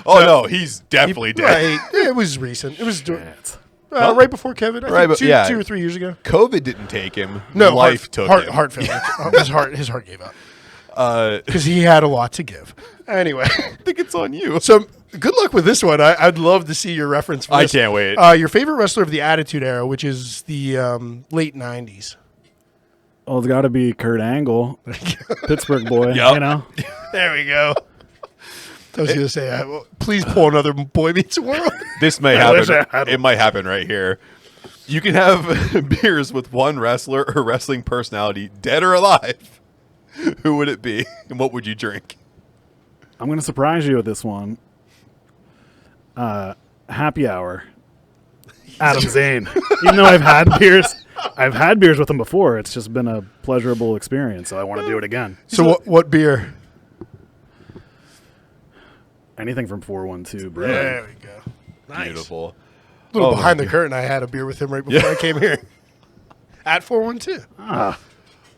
Oh, no, he's definitely dead. Right. It was recent. It was Shit. right before Kevin. I think Right, 2 or 3 years ago. COVID didn't take him. No, Life took him. heart failure. his heart gave up because he had a lot to give. Anyway, I think it's on you. so good luck with this one. I'd love to see your reference. For I this. can't wait. Your favorite wrestler of the Attitude Era, which is the late '90s. Well, it's got to be Kurt Angle, Pittsburgh boy. Yep. You know, There we go. I was going to say, please pull another Boy Meets World. This may wish I happen. had It might happen right here. You can have beers with one wrestler or wrestling personality, dead or alive. Who would it be, and what would you drink? I'm going to surprise you with this one. Happy Hour. Adam Zane. Even though I've had beers with him before. It's just been a pleasurable experience, so I want to do it again. So what beer? Anything from 412 Brewing. There we go. Nice. Beautiful. A little Oh, behind my the curtain. I had a beer with him right before I came here. At 412. Ah,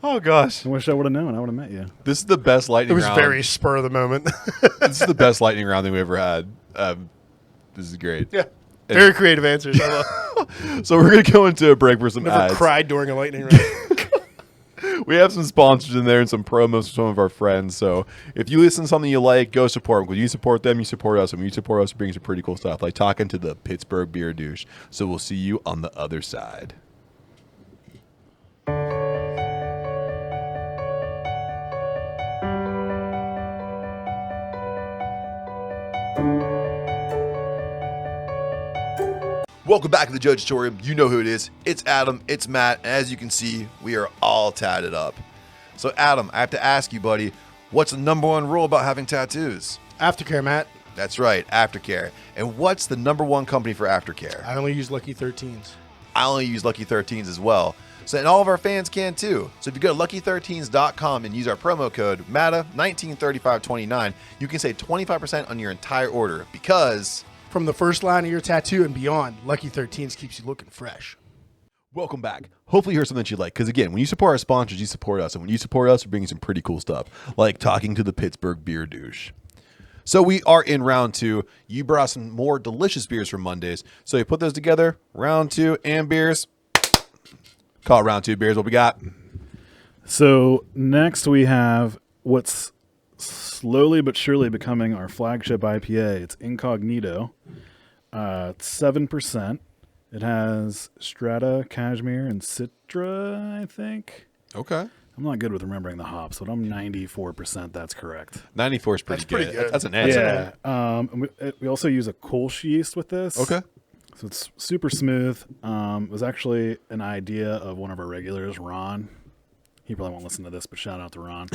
Oh gosh, I wish I would have known. I would have met you. this is the best lightning It was round. very spur of the moment. This is the best lightning round that we ever had. This is great. Yeah. Very creative answers. I love. So we're gonna go into a break for some Never ads. cried during a lightning round. We have some sponsors in there and some promos for some of our friends. So if you listen to something you like, go support them. When you support them, you support us. And when you support us, it brings some pretty cool stuff, like talking to the Pittsburgh Beer Douche. So we'll see you on the other side. Welcome back to the Jojitorium. You know who it is. It's Adam. It's Matt. And as you can see, we are all tatted up. So, Adam, I have to ask you, buddy, what's the number one rule about having tattoos? Aftercare, Matt. That's right, aftercare. And what's the number one company for aftercare? I only use Lucky 13s. I only use Lucky 13s as well. So, and all of our fans can too. So if you go to lucky13s.com and use our promo code MATA193529, you can save 25% on your entire order because... From the first line of your tattoo and beyond, Lucky 13s keeps you looking fresh. Welcome back. Hopefully you heard something that you like. Because again, when you support our sponsors, you support us. And when you support us, we're bringing some pretty cool stuff. Like talking to the Pittsburgh Beer Douche. So we are in round two. You brought some more delicious beers from Mondays. So you put those together. Round two and beers. Call it round two beers. What we got? So next we have what's slowly but surely becoming our flagship IPA. It's Incognito. It's 7%. It has Strata, Cashmere, and Citra, I think. Okay. I'm not good with remembering the hops, but I'm 94% that's correct. 94 is pretty That's pretty good. good. That's an A. Yeah. And we also use a Kolsch yeast with this. Okay. So it's super smooth. It was actually an idea of one of our regulars, Ron. He probably won't listen to this, but shout out to Ron.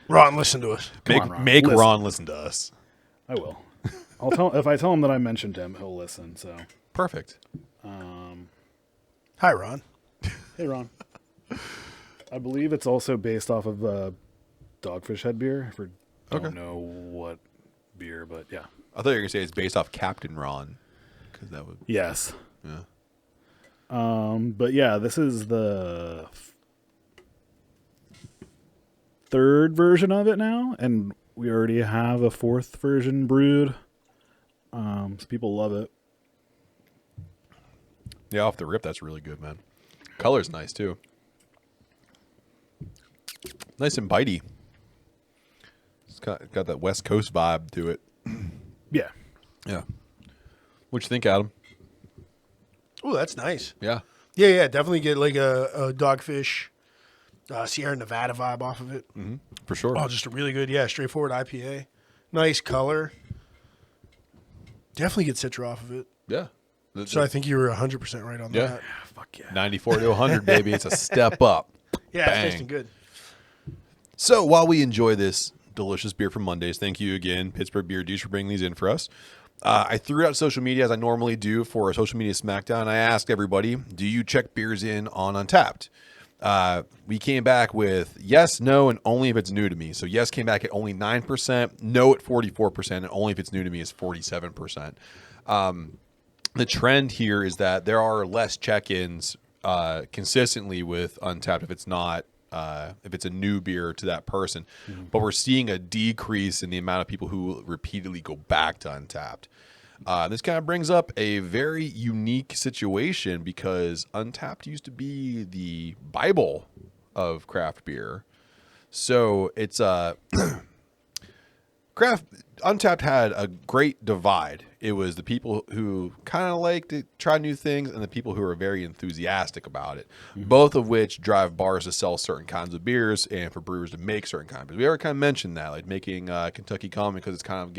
Ron, listen to us. Come on, Ron. Make Listen. Ron listen to us. I will. I'll tell if I tell him that I mentioned him, he'll listen. So, Perfect. Hi, Ron. hey, Ron. I believe it's also based off of Dogfish Head beer. Don't know what beer, but yeah. I thought you were going to say it's based off Captain Ron. Because that would... Yes. Yeah. But yeah, this is the third version of it now, and we already have a fourth version brewed. So people love it. Yeah, off the rip, that's really good, man. Color's nice, too. Nice and bitey. It's got that West Coast vibe to it. Yeah. Yeah. What'd you think, Adam? Oh, that's nice. Yeah. Yeah, definitely get like a Dogfish, Sierra Nevada vibe off of it. Mm-hmm. For sure. Oh, just a really good, straightforward IPA. Nice color. Definitely get Citra off of it. Yeah. So I think you were 100% right on that. Fuck yeah. 94 to 100, baby. It's a step up. Yeah, Bang. it's tasting good. So while we enjoy this delicious beer from Mondays, thank you again, Pittsburgh Beer Douche, for bringing these in for us. I threw out social media as I normally do for a social media smackdown. I asked everybody, do you check beers in on Untapped? we came back with yes, no, and only if it's new to me. So yes came back at only 9%, no at 44%, and only if it's new to me is 47%. The trend here is that there are less check-ins consistently with Untapped if it's not if it's a new beer to that person, but we're seeing a decrease in the amount of people who repeatedly go back to Untapped. This kind of brings up a very unique situation because Untapped used to be the Bible of craft beer. So it's Untapped had a great divide. It was the people who kind of like to try new things and the people who are very enthusiastic about it, both of which drive bars to sell certain kinds of beers and for brewers to make certain kinds of beers. We already kind of mentioned that, like making Kentucky Common because it's kind of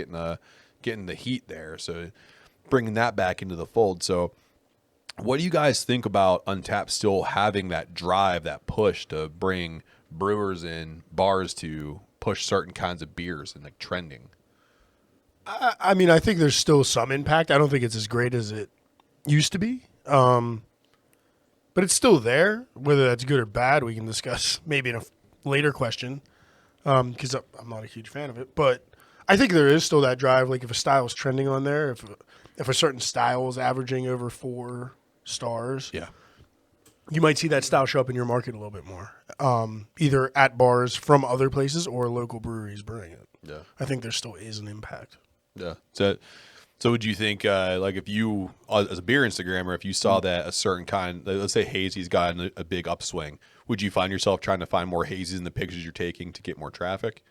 getting the heat there. So bringing that back into the fold. So what do you guys think about Untapped still having that drive, that push to bring brewers and bars to push certain kinds of beers and like trending? I mean, I think there's still some impact. I don't think it's as great as it used to be. But it's still there. Whether that's good or bad, we can discuss maybe in a later question because I'm not a huge fan of it. But I think there is still that drive. Like if a style is trending on there, if a certain style is averaging over 4 stars, Yeah. you might see that style show up in your market a little bit more, either at bars from other places or local breweries brewing it. Yeah. I think there still is an impact. Yeah. So would you think, like, if you, as a beer Instagrammer, if you saw that a certain kind, let's say hazy's gotten a big upswing, would you find yourself trying to find more hazies in the pictures you're taking to get more traffic?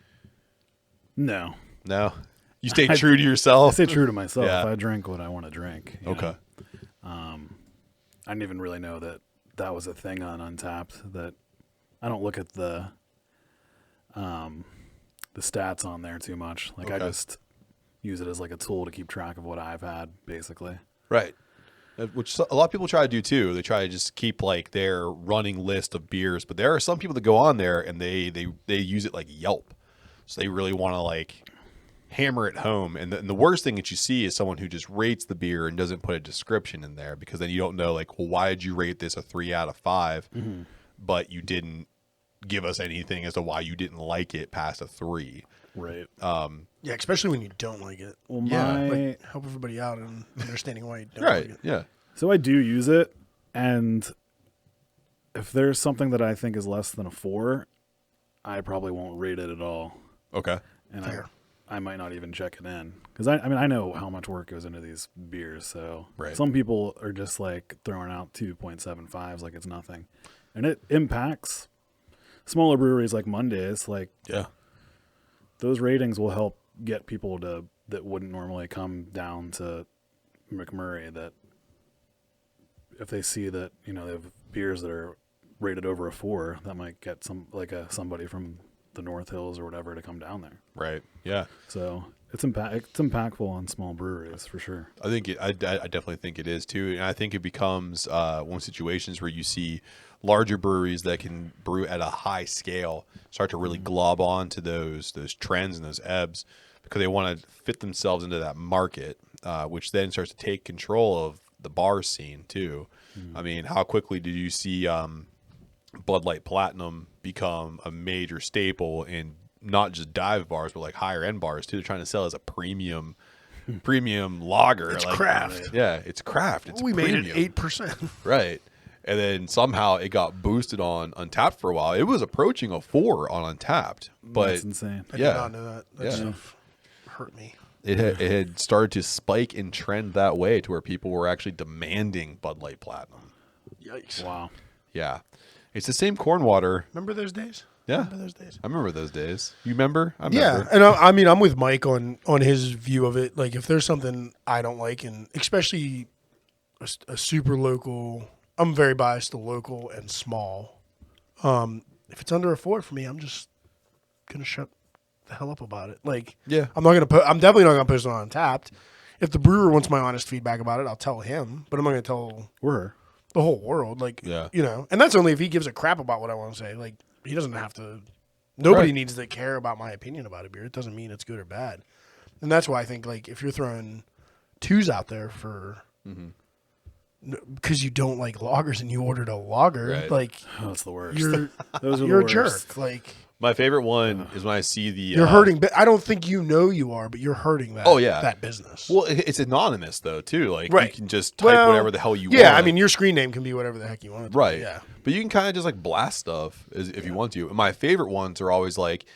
No. No. You stay true to yourself. I stay true to myself. Yeah. I drink what I want to drink. you Okay. know. I didn't even really know that was a thing on Untapped. That I don't look at the stats on there too much. Like I Okay. just use it as like a tool to keep track of what I've had, basically. Right. Which a lot of people try to do too. They try to just keep like their running list of beers, but there are some people that go on there and they use it like Yelp. So they really want to like hammer it home. And the worst thing that you see is someone who just rates the beer and doesn't put a description in there, because then you don't know like, well, why did you rate this a 3 out of 5, but you didn't give us anything as to why you didn't like it past a 3. Right. Yeah, especially when you don't like it. Well, yeah, Like, help everybody out in understanding why you don't Right. like it. Yeah. so I do use it, and if there's something that I think is less than a 4, I probably won't rate it at all. Okay. And Fair. I might not even check it in, because I mean I know how much work goes into these beers. So Right. some people are just like throwing out 2.75s like it's nothing, and it impacts smaller breweries like Mondays. Like Yeah. those ratings will help get people that wouldn't normally come down to McMurray, that if they see that, you know, they have beers that are rated over a 4, that might get somebody from the North Hills or whatever to come down there. Right. Yeah. So it's impactful on small breweries for sure. I think I definitely think it is too, and I think it becomes one of situations where you see larger breweries that can brew at a high scale start to really glob on to those trends and those ebbs, because they want to fit themselves into that market, which then starts to take control of the bar scene too. I mean, how quickly did you see Bud Light Platinum become a major staple in not just dive bars, but like higher end bars too? They're trying to sell as a premium lager. It's like, craft. Yeah, it's craft. It's We made premium. it 8%. Right. And then somehow it got boosted on Untapped for a while. It was approaching a 4 on Untapped, but That's insane. I Yeah. did not know that. That Yeah. stuff hurt me. it had started to spike and trend that way to where people were actually demanding Bud Light Platinum. Yikes. Wow. Yeah. It's the same corn water. Remember those days? Yeah. Remember those days? I remember those days. You remember? I Yeah, remember. and I mean, I'm with Mike on his view of it. Like, if there's something I don't like, and especially a super local, I'm very biased to local and small. If it's under a 4 for me, I'm just gonna shut the hell up about it. Like, Yeah. I'm definitely not gonna post it on Untapped. If the brewer wants my honest feedback about it, I'll tell him. But I'm not gonna tell Or her. the whole world. Like, Yeah. you know, and that's only if he gives a crap about what I want to say. Like, he doesn't have to. Nobody Right. needs to care about my opinion about a beer. It doesn't mean it's good or bad. And that's why I think, like, if you're throwing 2s out there for because you don't like lagers and you ordered a lager. Right. Like Oh, it's the worst. you're Those are you're a the worst. jerk. Like My favorite one is when I see the you're hurting. But I don't think you know you are, but you're hurting that. Oh, yeah. that business. Well, it's anonymous though too. Like Right. you can just type whatever the hell you want. Yeah, I mean your screen name can be whatever the heck you want. It to be, right? Yeah. But you can kind of just like blast stuff if you want to. And my favorite ones are always like,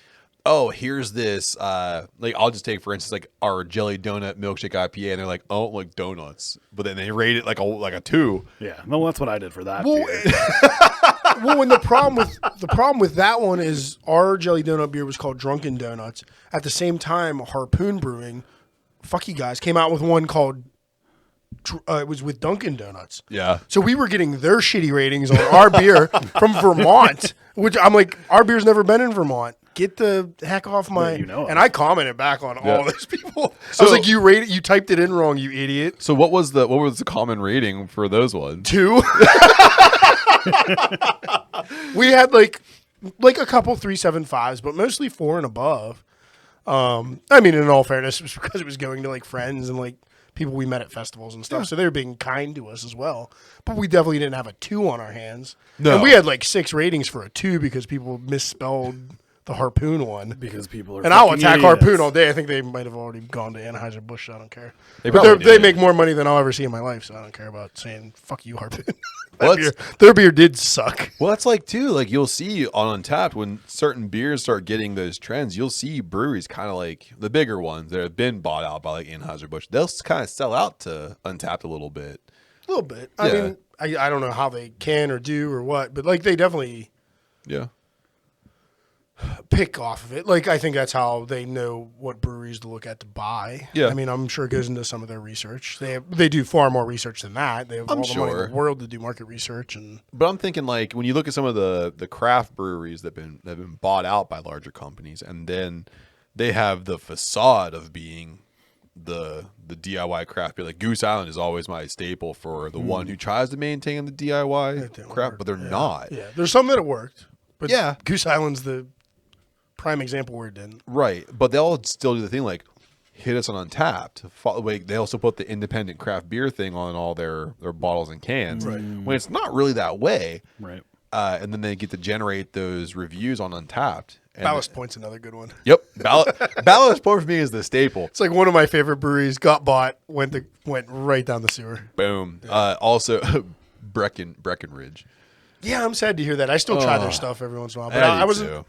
oh, here's this. Like I'll just take for instance like our jelly donut milkshake IPA, and they're like, oh, like donuts, but then they rate it like a 2. Yeah, no, that's what I did for that. Well, beer. well, and the problem with that one is our jelly donut beer was called Drunken Donuts. At the same time, Harpoon Brewing, fuck you guys, came out with one called. It was with Dunkin' Donuts. Yeah. So we were getting their shitty ratings on our beer from Vermont, which I'm like, our beer's never been in Vermont. Get the heck off my. you know and it. I commented back on Yeah. all those people. I So- was like, you typed it in wrong, you idiot. So what was the common rating for those ones? 2. We had like a couple 3.75s, but mostly 4 and above. I mean, in all fairness, it was because it was going to like friends and like people we met at festivals and stuff. So they were being kind to us as well. But we definitely didn't have a 2 on our hands. No. And we had like 6 ratings for a 2 because people misspelled the Harpoon one. because people are. And I'll fucking attack idiots. Harpoon all day. I think they might have already gone to Anheuser-Busch. I don't care. They But probably they did. make more money than I'll ever see in my life, so I don't care about saying, fuck you, Harpoon. Well, Their beer did suck. Well, that's like too. Like you'll see on Untapped when certain beers start getting those trends. You'll see breweries kind of like the bigger ones that have been bought out by like Anheuser-Busch. They'll kind of sell out to Untapped a little bit. A little bit. I Yeah. mean, I don't know how they can or do or what, but like they definitely Yeah. pick off of it. Like I think that's how they know what breweries to look at to buy. Yeah. I mean, I'm sure it goes into some of their research. They do far more research than that. They have I'm all the money in sure. the world to do market research and But I'm thinking like when you look at some of the craft breweries that have been bought out by larger companies, and then they have the facade of being the DIY craft beer. Like Goose Island is always my staple for the one who tries to maintain the DIY didn't craft, work. but they're not. yeah, there's some that it worked. But Yeah. Goose Island's the prime example where it didn't. Right, but they'll still do the thing like hit us on Untapped. Like they also put the independent craft beer thing on all their bottles and cans. Right. When it's not really that way. Right. And then they get to generate those reviews on Untapped. And Ballast Point's another good one. Yep, Ballast Point for me is the staple. It's like one of my favorite breweries. Got bought, went right down the sewer. Boom. Also, Breckenridge. Yeah, I'm sad to hear that. I still try their stuff every once in a while, but I I do wasn't. too.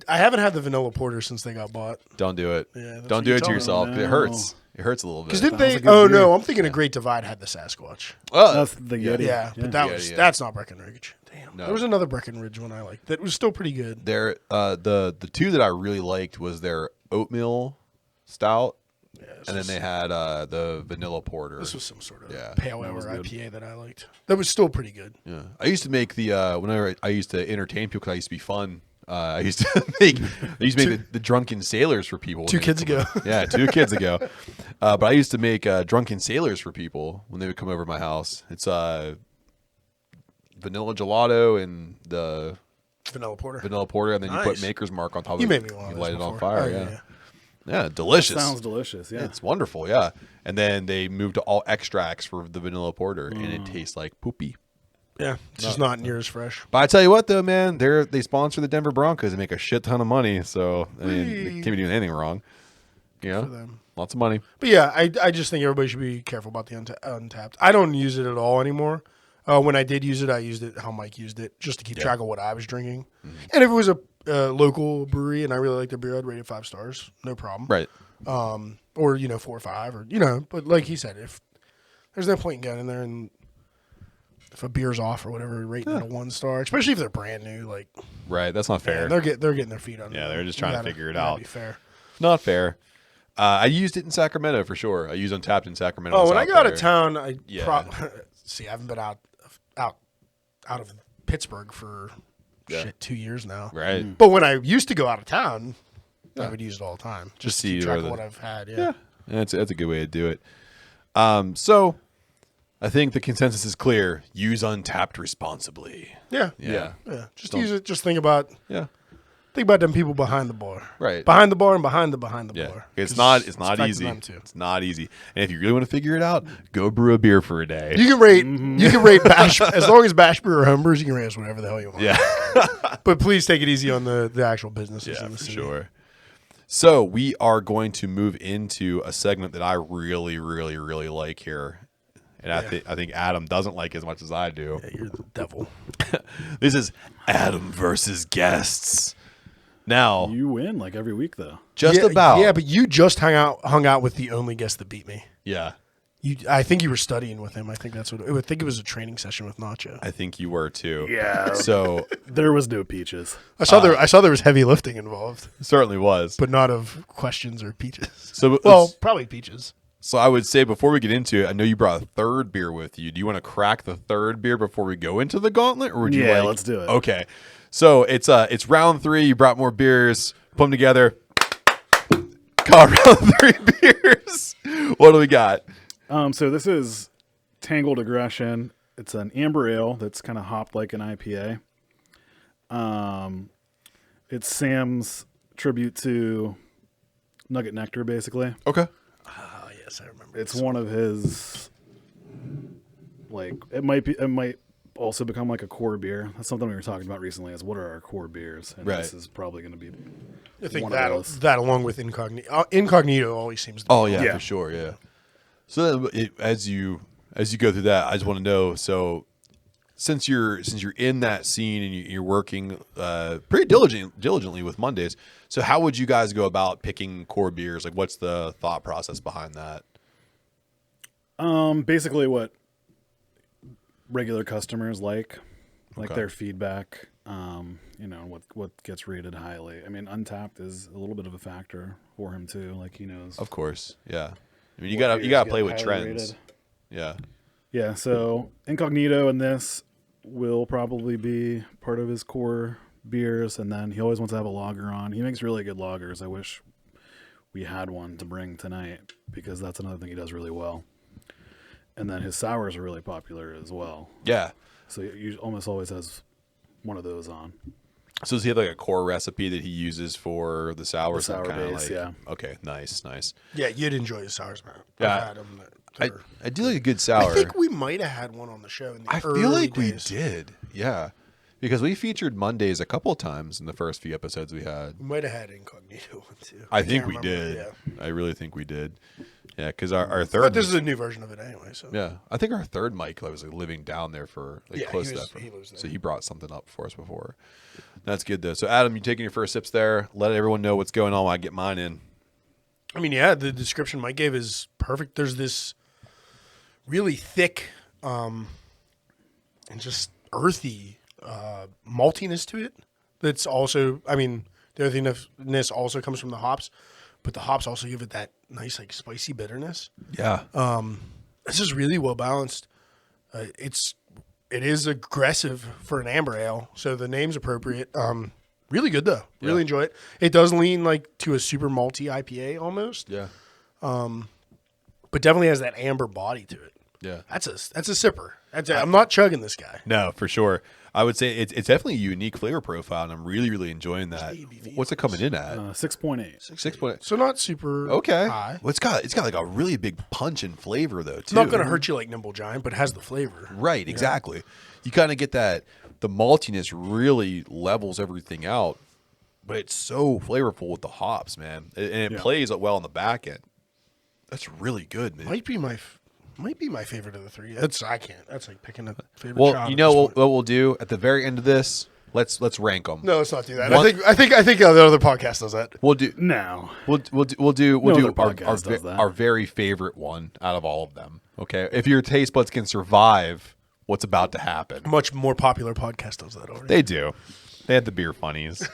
I haven't had the vanilla porter since they got bought. Don't do it. Yeah, that's Don't what do you it to tell yourself. them. It hurts. It hurts a little bit. Because didn't Sounds they? like a Oh beer. no, I'm thinking a Great Divide had the Sasquatch. That's the Yeti. Yeah, but that's not Breckenridge. Damn, No. there was another Breckenridge one I liked that was still pretty good. Their the two that I really liked was their oatmeal stout, and then they had the vanilla porter. This was some sort of Yeah, pale ale or IPA that I liked. That was still pretty good. Yeah, I used to make the whenever I used to entertain people because I used to be fun. I used to make the drunken sailors for people. when 2 they kids would come ago. over. Yeah, 2 kids ago. But I used to make drunken sailors for people when they would come over to my house. It's vanilla gelato and the Vanilla porter. vanilla porter, and then you put Nice. Maker's Mark on top. You of made it. me want You this light it on before. fire. Oh, yeah. Yeah, delicious. Sounds delicious. Yeah. It's wonderful, yeah. And then they moved to all extracts for the vanilla porter, and it tastes like poopy. Yeah, it's just not near as fresh. But I tell you what, though, man, they sponsor the Denver Broncos and make a shit ton of money. So I mean, they can't be doing anything wrong. You know, them. lots of money. But yeah, I just think everybody should be careful about the Untapped. I don't use it at all anymore. When I did use it, I used it how Mike used it, just to keep track of what I was drinking. And if it was a local brewery and I really liked the beer, I'd rate it 5 stars, no problem. Right. Or 4 or 5, or But like he said, if there's no point in going in there and if a beer's off or whatever, rating it a 1 star, especially if they're brand new, like Right. That's not fair. they're getting their feet under. Yeah, them. they're just You trying to figure it out. Be fair. Not fair. I used it in Sacramento for sure. I used Untapped in Sacramento. Oh, when I South got out there. of town, I Yeah. see. I haven't been out of Pittsburgh for 2 years now. Right. But when I used to go out of town, I would use it all the time. Just to see keep track where of the- what I've had. Yeah. That's a good way to do it. So I think the consensus is clear. Use Untapped responsibly. Yeah. Yeah. Yeah. Just use it. Just think about Yeah. Think about them people behind the bar. Right. Behind the bar and behind the bar. It's not affecting easy. them too. It's not easy. And if you really want to figure it out, go brew a beer for a day. You can rate Bash as long as Bash Brew or Homebrews, you can rate us whatever the hell you want. Yeah. But please take it easy on the actual businesses Yeah, in the for city. sure. So we are going to move into a segment that I really, really, really like here. And I think Adam doesn't like as much as I do. Yeah, you're the devil. This is Adam versus guests. Now, You win like every week though. just yeah, about. Yeah, but you just hung out with the only guest that beat me. Yeah. I think you were studying with him. I think that's what. I think it was a training session with Nacho. I think you were too. Yeah. So There was no peaches. I saw there was heavy lifting involved, certainly was. but not of questions or peaches. So Well, probably peaches. So I would say before we get into it, I know you brought a third beer with you. Do you want to crack the third beer before we go into the gauntlet, or would you Yeah, like? let's do it. Okay, so it's round 3. You brought more beers. Put them together. Call round 3 beers. What do we got? So this is Tangled Aggression. It's an amber ale that's kind of hopped like an IPA. It's Sam's tribute to Nugget Nectar, basically. Okay. Oh yes, I remember. It's one of his, like, it might also become like a core beer. That's something we were talking about recently, is what are our core beers? And Right. this is probably going to be I think one of those. that along with Incognito. Incognito always seems to be. Oh yeah, Yeah. for sure. Yeah. So then as you go through that, I just want to know. So since you're in that scene and you're working pretty diligently with Mondays, so how would you guys go about picking core beers? Like, what's the thought process behind that? Basically what regular customers like Okay. their feedback, what gets rated highly. I mean, Untapped is a little bit of a factor for him too. Like, he knows. Of course, yeah. I mean, you what gotta beers play get with highly trends. rated. Yeah. Yeah, so Incognito in this will probably be part of his core beers, and then he always wants to have a lager on. He makes really good lagers. I wish we had one to bring tonight, because that's another thing he does really well. And then his sours are really popular as well. Yeah. So he almost always has one of those on. So does he have like a core recipe that he uses for the sours? The sour Kinda base, yeah. Okay, nice. Yeah, you'd enjoy his sours, man. Yeah. I've had 'em I that do like a good sour. I think we might have had one on the show in the I early feel like days. we did. Yeah. Because we featured Mondays a couple of times in the first few episodes we had. We might have had Incognito one too. I think can't we remember, did. Yeah. I really think we did. Yeah, because our third. But this is a new version of it anyway. So yeah, I think our third Mike was like living down there for like Yeah, close he to was- that. he lives there. So he brought something up for us before. That's good though. So Adam, you taking your first sips there? Let everyone know what's going on while I get mine in. I mean, yeah, the description Mike gave is perfect. There's this really thick and just earthy maltiness to it. That's also, I mean, the earthiness also comes from the hops, but the hops also give it that nice, like, spicy bitterness. Yeah. This is really well balanced. It is aggressive for an amber ale, so the name's appropriate. Really good though. Really Yeah. enjoy it. It does lean like to a super malty IPA almost, Yeah. but definitely has that amber body to it. Yeah. That's a sipper. I'm not chugging this guy. No, for sure. I would say it's definitely a unique flavor profile, and I'm really, really enjoying that. ABV What's it coming in at? 6.8. 6.8. So not super Okay. high. Well, it's got like a really big punch and flavor though too. It's not going to hurt you like Nimble Giant, but it has the flavor. Right, exactly. You kind of get that the maltiness really levels everything out, but it's so flavorful with the hops, man, and it Yeah. plays well on the back end. That's really good, man. Might be my favorite of the three. That's like picking a favorite. Well, child you at know this what point. we'll do at the very end of this. Let's rank them. No, let's not do that. One- I think the other podcast does that. We'll do. No. We'll do No other podcast does that. our very favorite one out of all of them. Okay, if your taste buds can survive what's about to happen, Much more popular podcast does that already. they do. They had the beer funnies.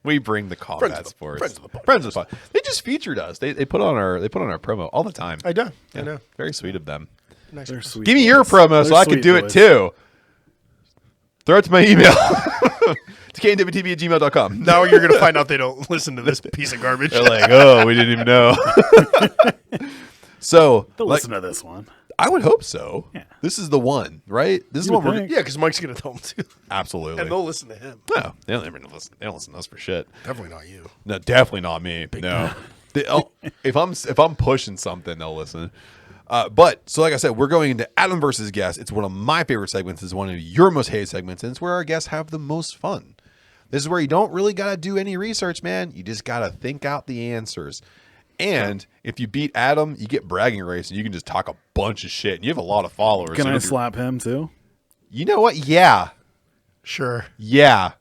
We bring the combat sports. friends of the podcast. Friends of the pod. They just featured us. They put on our promo all the time. I know. Yeah, I know. Very sweet of them. Nice. They're sweet. Give me your boys. promo so They're I can sweet do it boys. too. Throw it to my email. It's KNWTB@gmail.com. Now you're gonna find out they don't listen to this piece of garbage. They're like, oh, we didn't even know. So, They'll like, listen to this one. I would hope so. Yeah. This is the one, right? This is You the one would we're think. Yeah, because Mike's gonna tell them to, absolutely. and they'll listen to him. No, they don't even listen. They don't listen to us for shit. Definitely not you. No, definitely not me. No, if I'm pushing something, they'll listen. But so, like I said, we're going into Adam versus guest. It's one of my favorite segments. It's one of your most hated segments, and it's where our guests have the most fun. This is where you don't really gotta do any research, man. You just gotta think out the answers. And if you beat Adam, you get bragging rights, and you can just talk a bunch of shit. And you have a lot of followers. Can so I if you're- slap him too? You know what? Yeah. Sure. Yeah.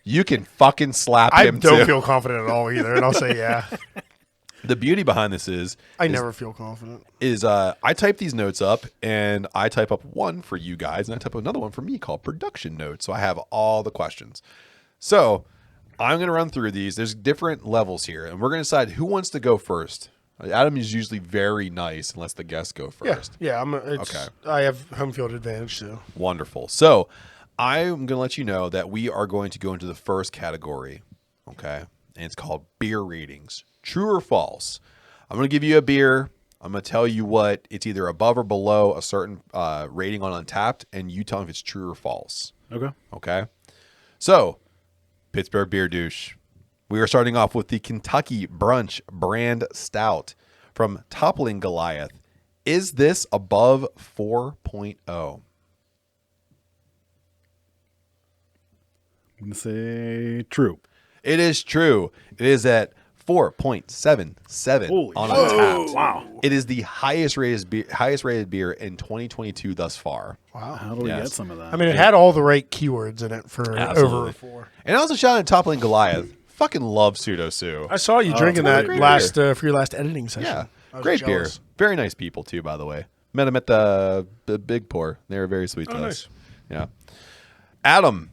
You can fucking slap I him don't too. feel confident at all either, and I'll say yeah. The beauty behind this is I never feel confident. I type these notes up, and I type up one for you guys, and I type up another one for me called production notes. So I have all the questions. So I'm going to run through these. There's different levels here, and we're going to decide who wants to go first. Adam is usually very nice and lets the guests go first. Yeah. Okay. I have home field advantage too. Wonderful. So I'm going to let you know that we are going to go into the first category, okay? And it's called beer ratings. True or false? I'm going to give you a beer. I'm going to tell you what it's either above or below a certain rating on Untapped, and you tell me if it's true or false. Okay. Okay? So, Pittsburgh Beer Douche. We are starting off with the Kentucky Brunch Brand Stout from Toppling Goliath. Is this above 4.0? I'm gonna say true. It is true. It is at 4.77 Holy on shit. Untapped. Wow. It is the highest rated beer in 2022 thus far. Wow. How do we Yes. get some of that? I mean, it had all the right keywords in it for Absolutely. over a 4. And also shout out to Toppling Goliath. Fucking love Pseudo Sue. I saw you drinking it's a that great last for your last editing session. Yeah. I was Great jealous. beer. Very nice people too, by the way. Met them at the Big Pour. They were very sweet to Oh, us. Yeah. Adam.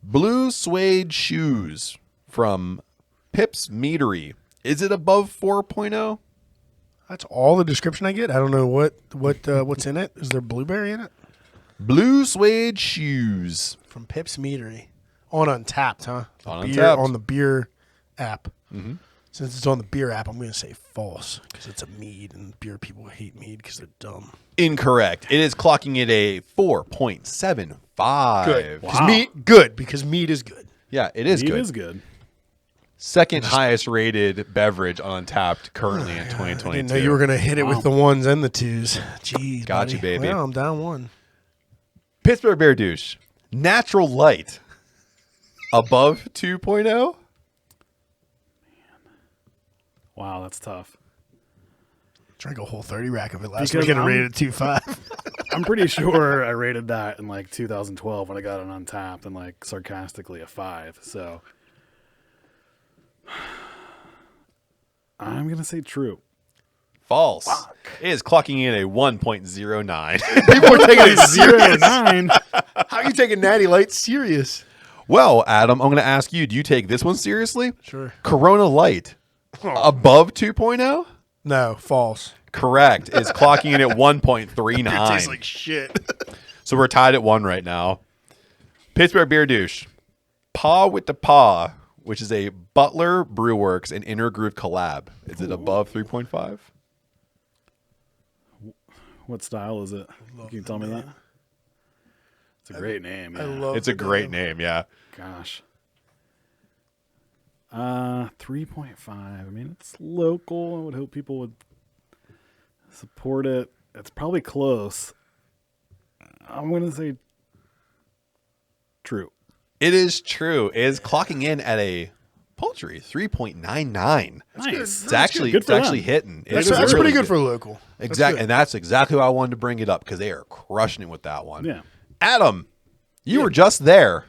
Blue suede shoes from Pips Meadery. Is it above 4.0? That's all the description I get. I don't know what's in it. Is there blueberry in it? Blue suede shoes. From Pips Meadery. On Untapped, huh? On Beer, Untapped. on the beer app. Mm-hmm. Since it's on the beer app, I'm going to say false because it's a mead, and beer people hate mead because they're dumb. Incorrect. It is clocking at a 4.75. Good. Wow. Because mead is good. Yeah, it is Meat good. is good. Second highest rated beverage on Untapped currently in 2022. I didn't know you were going to hit it with the ones and the twos. Jeez, Got you, buddy. baby. Well, I'm down one. Pittsburgh Beer Douche. Natural Light. Above 2.0? Wow, that's tough. Drank a whole 30 rack of it last Because week and I'm- rated it 2.5. I'm pretty sure I rated that in like 2012 when I got it on Untapped and like sarcastically a 5. So I'm gonna say true. False. It is clocking in a 1.09. People are taking it serious. 9. How are you taking Natty Light serious? Well, Adam, I'm going to ask you, do you take this one seriously? Sure. Corona Light. Above 2.0? No, false. Correct. It's clocking in at It 1.39. tastes like shit. So we're tied at 1 right now. Pittsburgh Beer Douche. Paw with the Paw, which is a Butler Brewworks and Inner Groove collab. Is it above 3.5? What style is it? Can you tell me that? It's a great name. I Yeah. love It's a the great name. name, yeah. Gosh. 3.5. I mean, it's local. I would hope people would support it. It's probably close. I'm going to say true. It is true. It is clocking in at a paltry 3.99. Nice. It's actually Good it's for actually them. hitting. That's, It's that's really pretty good for local. Exactly, and that's exactly why I wanted to bring it up because they are crushing it with that one. Yeah. Adam, you were just there.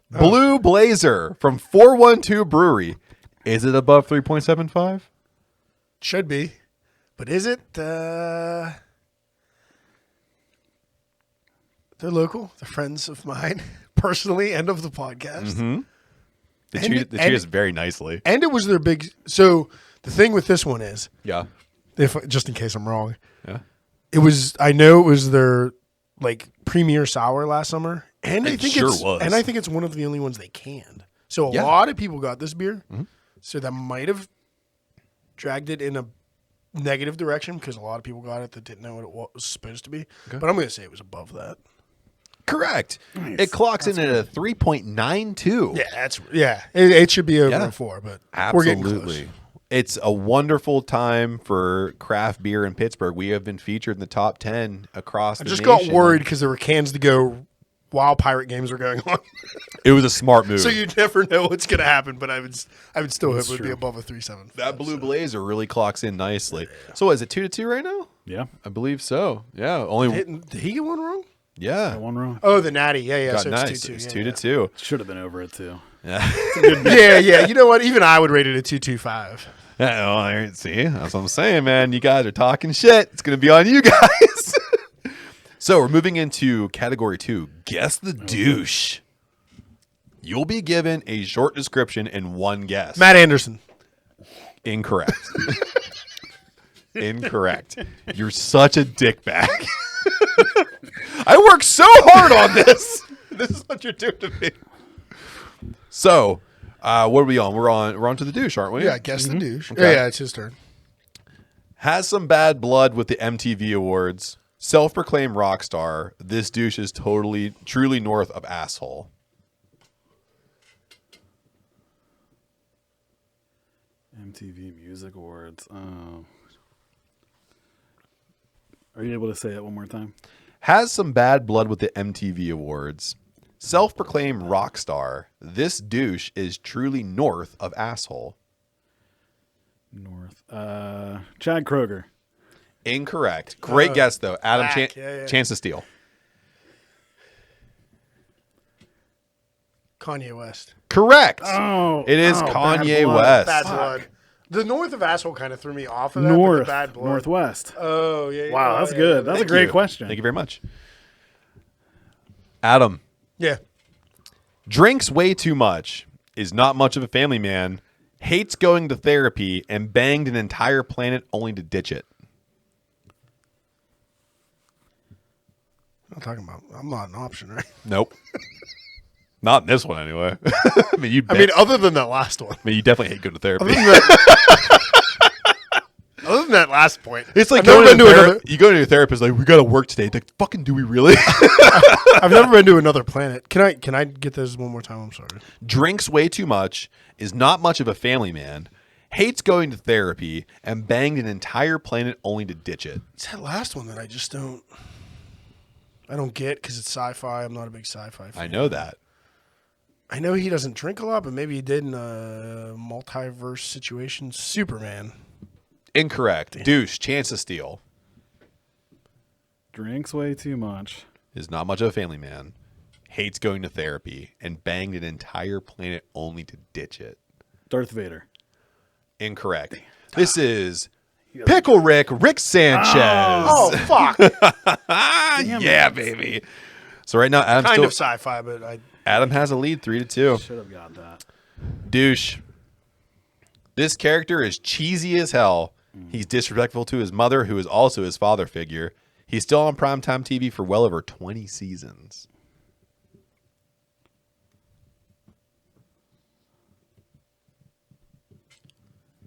Blue Blazer from 412 Brewery. Is it above 3.75? Should be. But is it? They're local. They're friends of mine, personally, and of the podcast. They And- treat us very nicely. And it was their big. So the thing with this one is, Yeah. if just in case I'm wrong, Yeah. it was. I know it was their like premier sour last summer, and I It think sure it's was. and I think it's one of the only ones they canned. So a Yeah. lot of people got this beer, so that might have dragged it in a negative direction because a lot of people got it that didn't know what it was supposed to be. But I'm going to say it was above that. Correct. Nice. It clocks in at a 3.92. Yeah, it should be over Yeah. a 4, but we're getting Absolutely. close. It's a wonderful time for craft beer in Pittsburgh. We have been featured in the top 10 across I the just nation. got worried because there were cans to go while Pirate games were going on. It was a smart move. So you never know what's going to happen, but I would still hope it would be true. above a 3.75. that blue blazer really clocks in nicely. So is it 2-2 right now? Yeah. I believe so. Yeah. Only Did he get one wrong? yeah. Got one wrong. Oh, the Natty. Yeah. Got So nice. it's 2-2. It's yeah, 2-2. Should have been over it too. Yeah. You know what? Even I would rate it a 2.25. Yeah, well, see, that's what I'm saying, man. You guys are talking shit. It's going to be on you guys. So we're moving into category 2. Guess the douche. You'll be given a short description and one guess. Matt Anderson. Incorrect. Incorrect. You're such a dickbag. I worked so hard on this. This is what you're doing to me. So, what are we on? We're on to the douche, aren't we? Yeah, guess the douche. Okay. Yeah, it's his turn. Has some bad blood with the MTV Awards. Self-proclaimed rock star. This douche is truly north of asshole. MTV Music Awards. Are you able to say it one more time? Has some bad blood with the MTV Awards. Self-proclaimed rock star. This douche is truly north of asshole. North. Chad Kroger. Incorrect. Great guess though. Adam, Whack. Yeah. chance to steal. Kanye West. Correct. Oh, It is bad Kanye blood. West. Bad blood. The north of asshole kind of threw me off of that. But North. the bad blood. Northwest. Oh, yeah. Wow, that's good. That's a Thank great you. question. Thank you very much. Adam, Yeah. drinks way too much, is not much of a family man, hates going to therapy, and banged an entire planet only to ditch it. I'm talking about. I'm not an option, right? Nope. Not in this one, anyway. I mean, Other than that last one. you definitely hate going to therapy. Other than that last point. It's like I've never been to another. you go to your therapist, like, we got to work today. Like, fucking do we really? I've never been to another planet. Can I get this one more time? I'm sorry. Drinks way too much, is not much of a family man, hates going to therapy, and banged an entire planet only to ditch it. It's that last one that I just don't. I don't get because it's sci-fi. I'm not a big sci-fi fan. I know that. I know he doesn't drink a lot, but maybe he did in a multiverse situation. Superman. Incorrect. Douche, chance to steal, Drinks way too much. is not much of a family man, hates going to therapy, and banged an entire planet only to ditch it. Darth Vader. Incorrect. This is Pickle Rick Sanchez. Oh fuck! Yeah, baby. So right now, Kind of sci-fi, but Adam has a lead 3-2. Should have got that. Douche. This character is cheesy as hell. He's disrespectful to his mother, who is also his father figure. He's still on primetime TV for well over 20 seasons.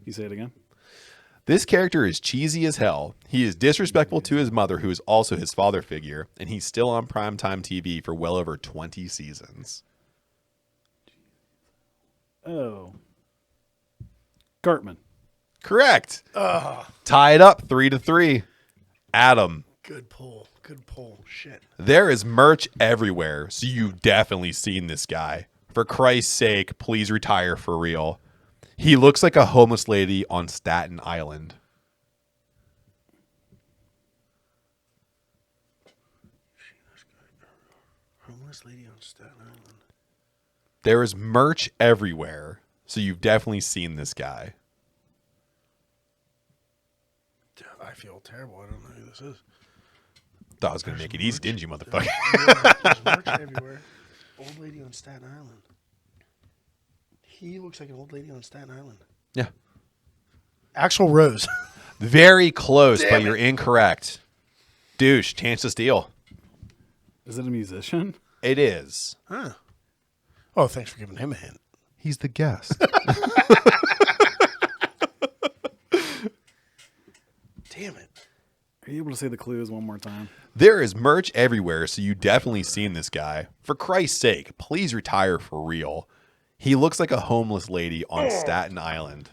You say it again? This character is cheesy as hell. He is disrespectful to his mother, who is also his father figure, and he's still on primetime TV for well over 20 seasons. Oh. Cartman. Correct. Tied up 3-3. Adam. good pull. Good pull. Shit. There is merch everywhere, so you've definitely seen this guy. For Christ's sake, please retire for real. He looks like a homeless lady on Staten Island. Homeless lady on Staten Island. There is merch everywhere, so you've definitely seen this guy. I feel terrible. I don't know who this is. Thought I was going to make it easy, didn't you, motherfucker? There's merch everywhere. Old lady on Staten Island. He looks like an old lady on Staten Island. Yeah. Axl Rose. Very close, Damn but it. you're incorrect. Douche, chance to steal. Is it a musician? It is. Huh. Oh, thanks for giving him a hint. He's the guest. able to say the clues one more time? There is merch everywhere, so you definitely seen this guy. For Christ's sake, please retire for real. He looks like a homeless lady on Staten Island.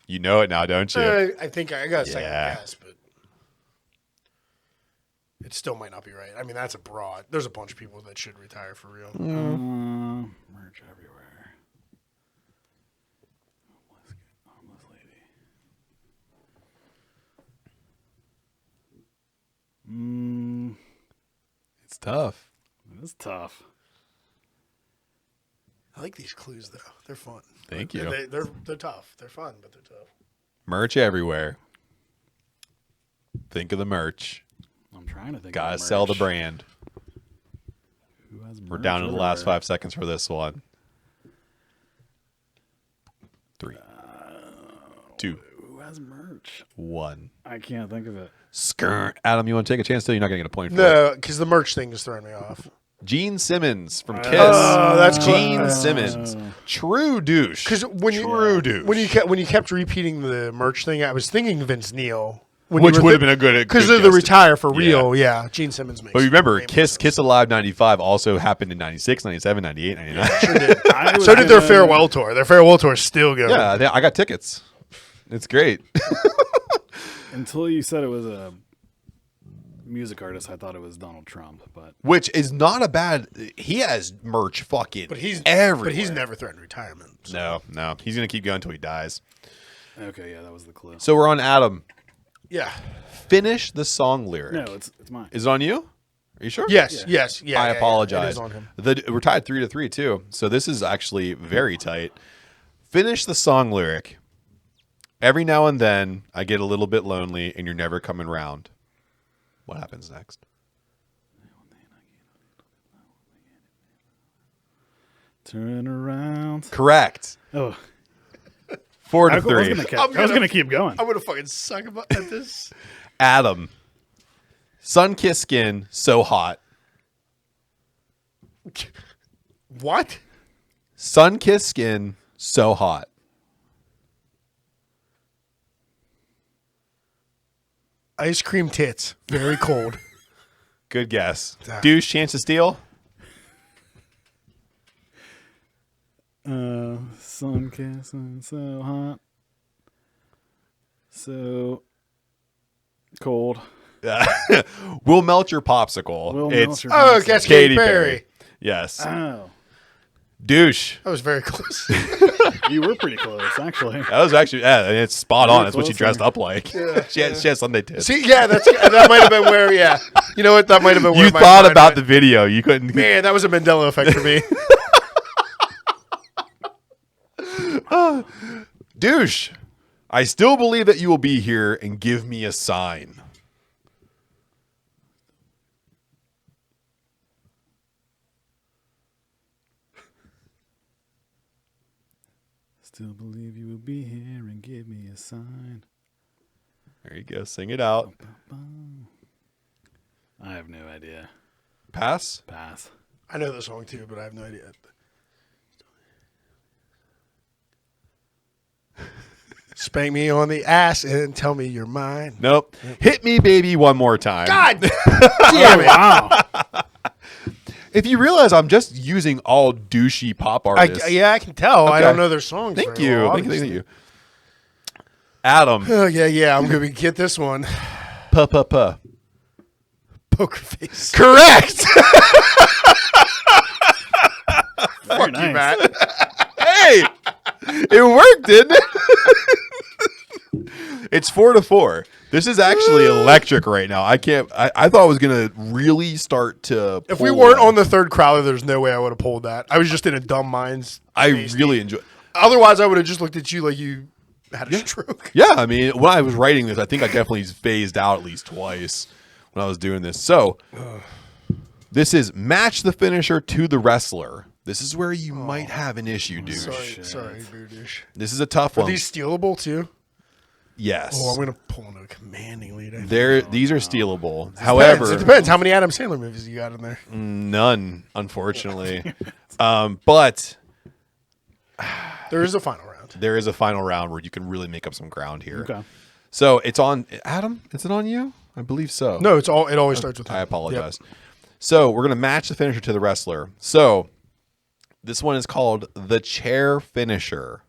You know it now, don't you? I think I got a second Yeah. guess, but it still might not be right. I mean, that's a broad. There's a bunch of people that should retire for real. Merch everywhere. Homeless lady. It's tough. It's tough. I like these clues though. They're fun. Thank you. They're tough. They're fun, but they're tough. Merch everywhere. Think of the merch. I'm trying to think. Gotta of sell the merch. brand. Who has We're merch down to the last everywhere? 5 seconds for this one. 3, 2, Who has merch? 1. I can't think of it. Skirt. Adam, you want to take a chance? Still, you're not gonna get a point for it. No, because the merch thing is throwing me off. Gene Simmons from Kiss. Oh, that's Gene cool. Simmons. True douche. Because when True douche. you kept repeating the merch thing, I was thinking Vince Neil, Which would have been a good because good of the guess. retire for real. Yeah, Gene Simmons makes. But remember, way more Kiss sense. Kiss Alive 95 also happened in 96, 97, 98, 99. Sure did. I was So did their gonna- farewell tour. Their farewell tour is still going. Yeah, I got tickets. It's great. Until you said it was a music artist, I thought it was Donald Trump. But Which is not a bad. He has merch fucking but he's everywhere. But he's never threatened retirement. So. No. He's going to keep going until he dies. okay, yeah, that was the clue. So we're on Adam. Yeah. Finish the song lyric. No, it's mine. Is it on you? Are you sure? Yes. Yes. Yeah. I yeah, apologize. Yeah. It is on him. We're tied 3-3 too. So this is actually very tight. Finish the song lyric. Every now and then I get a little bit lonely and you're never coming round. What happens next? Turn around. Correct. Oh, 4 I to was 3. gonna keep going. I'm gonna fucking suck at this. Adam. Sun-kissed skin, so hot. What? Sun-kissed skin, so hot. Ice cream tits, very cold. Good guess. Ah. Douche, chance to steal? Sun kissing so hot, so cold. We'll melt your popsicle. Will It's melt your Oh, popsicle. guess Katy Katy Perry. Perry. Yes. Oh, Douche. That was very close. you were pretty close, actually. That was actually, it's spot on. That's what she closer. dressed up like. she has Sunday tits. See, yeah, that might have been where. Yeah, you know what? That might have been where You my thought mind about went. the video. You couldn't. Man, that was a Mandela effect for me. Douche. I still believe that you will be here and give me a sign. Still believe you will be here and give me a sign. There you go. Sing it out. I have no idea. Pass. Pass. I know the song too, but I have no idea. Spank me on the ass and tell me you're mine. Nope. Hit me, baby, one more time. God damn it! Wow. If you realize I'm just using all douchey pop artists. I can tell. I Okay. don't know their songs. Thank very you. well, Thank you. obviously. Thank you. Adam. Oh yeah. I'm gonna get this one. Puh. Poker face. Correct. Very Fuck nice. you, Matt. Hey, it worked, didn't it? It's 4-4. This is actually electric right now. I thought I was gonna really start to. If we pull weren't that. on the third crowler, there's no way I would have pulled that. I was just in a dumb mind's. I space. really enjoy. Otherwise, I would have just looked at you like you had a stroke. Yeah, I mean, when I was writing this, I think I definitely phased out at least twice when I was doing this. So, this is match the finisher to the wrestler. This is where you might have an issue, dude. Sorry, Beer Douche. This is a tough Are one. these stealable too? Yes, Oh, I'm gonna pull into a commanding lead. I think. these are stealable. It However, depends. How many Adam Sandler movies you got in there? none, unfortunately. But There is a final round. there is a final round where you can really make up some ground here. Okay. So it's on Adam. Is it on you? I believe so. No, it always starts with I him. apologize. So we're going to match the finisher to the wrestler. So this one is called the chair finisher.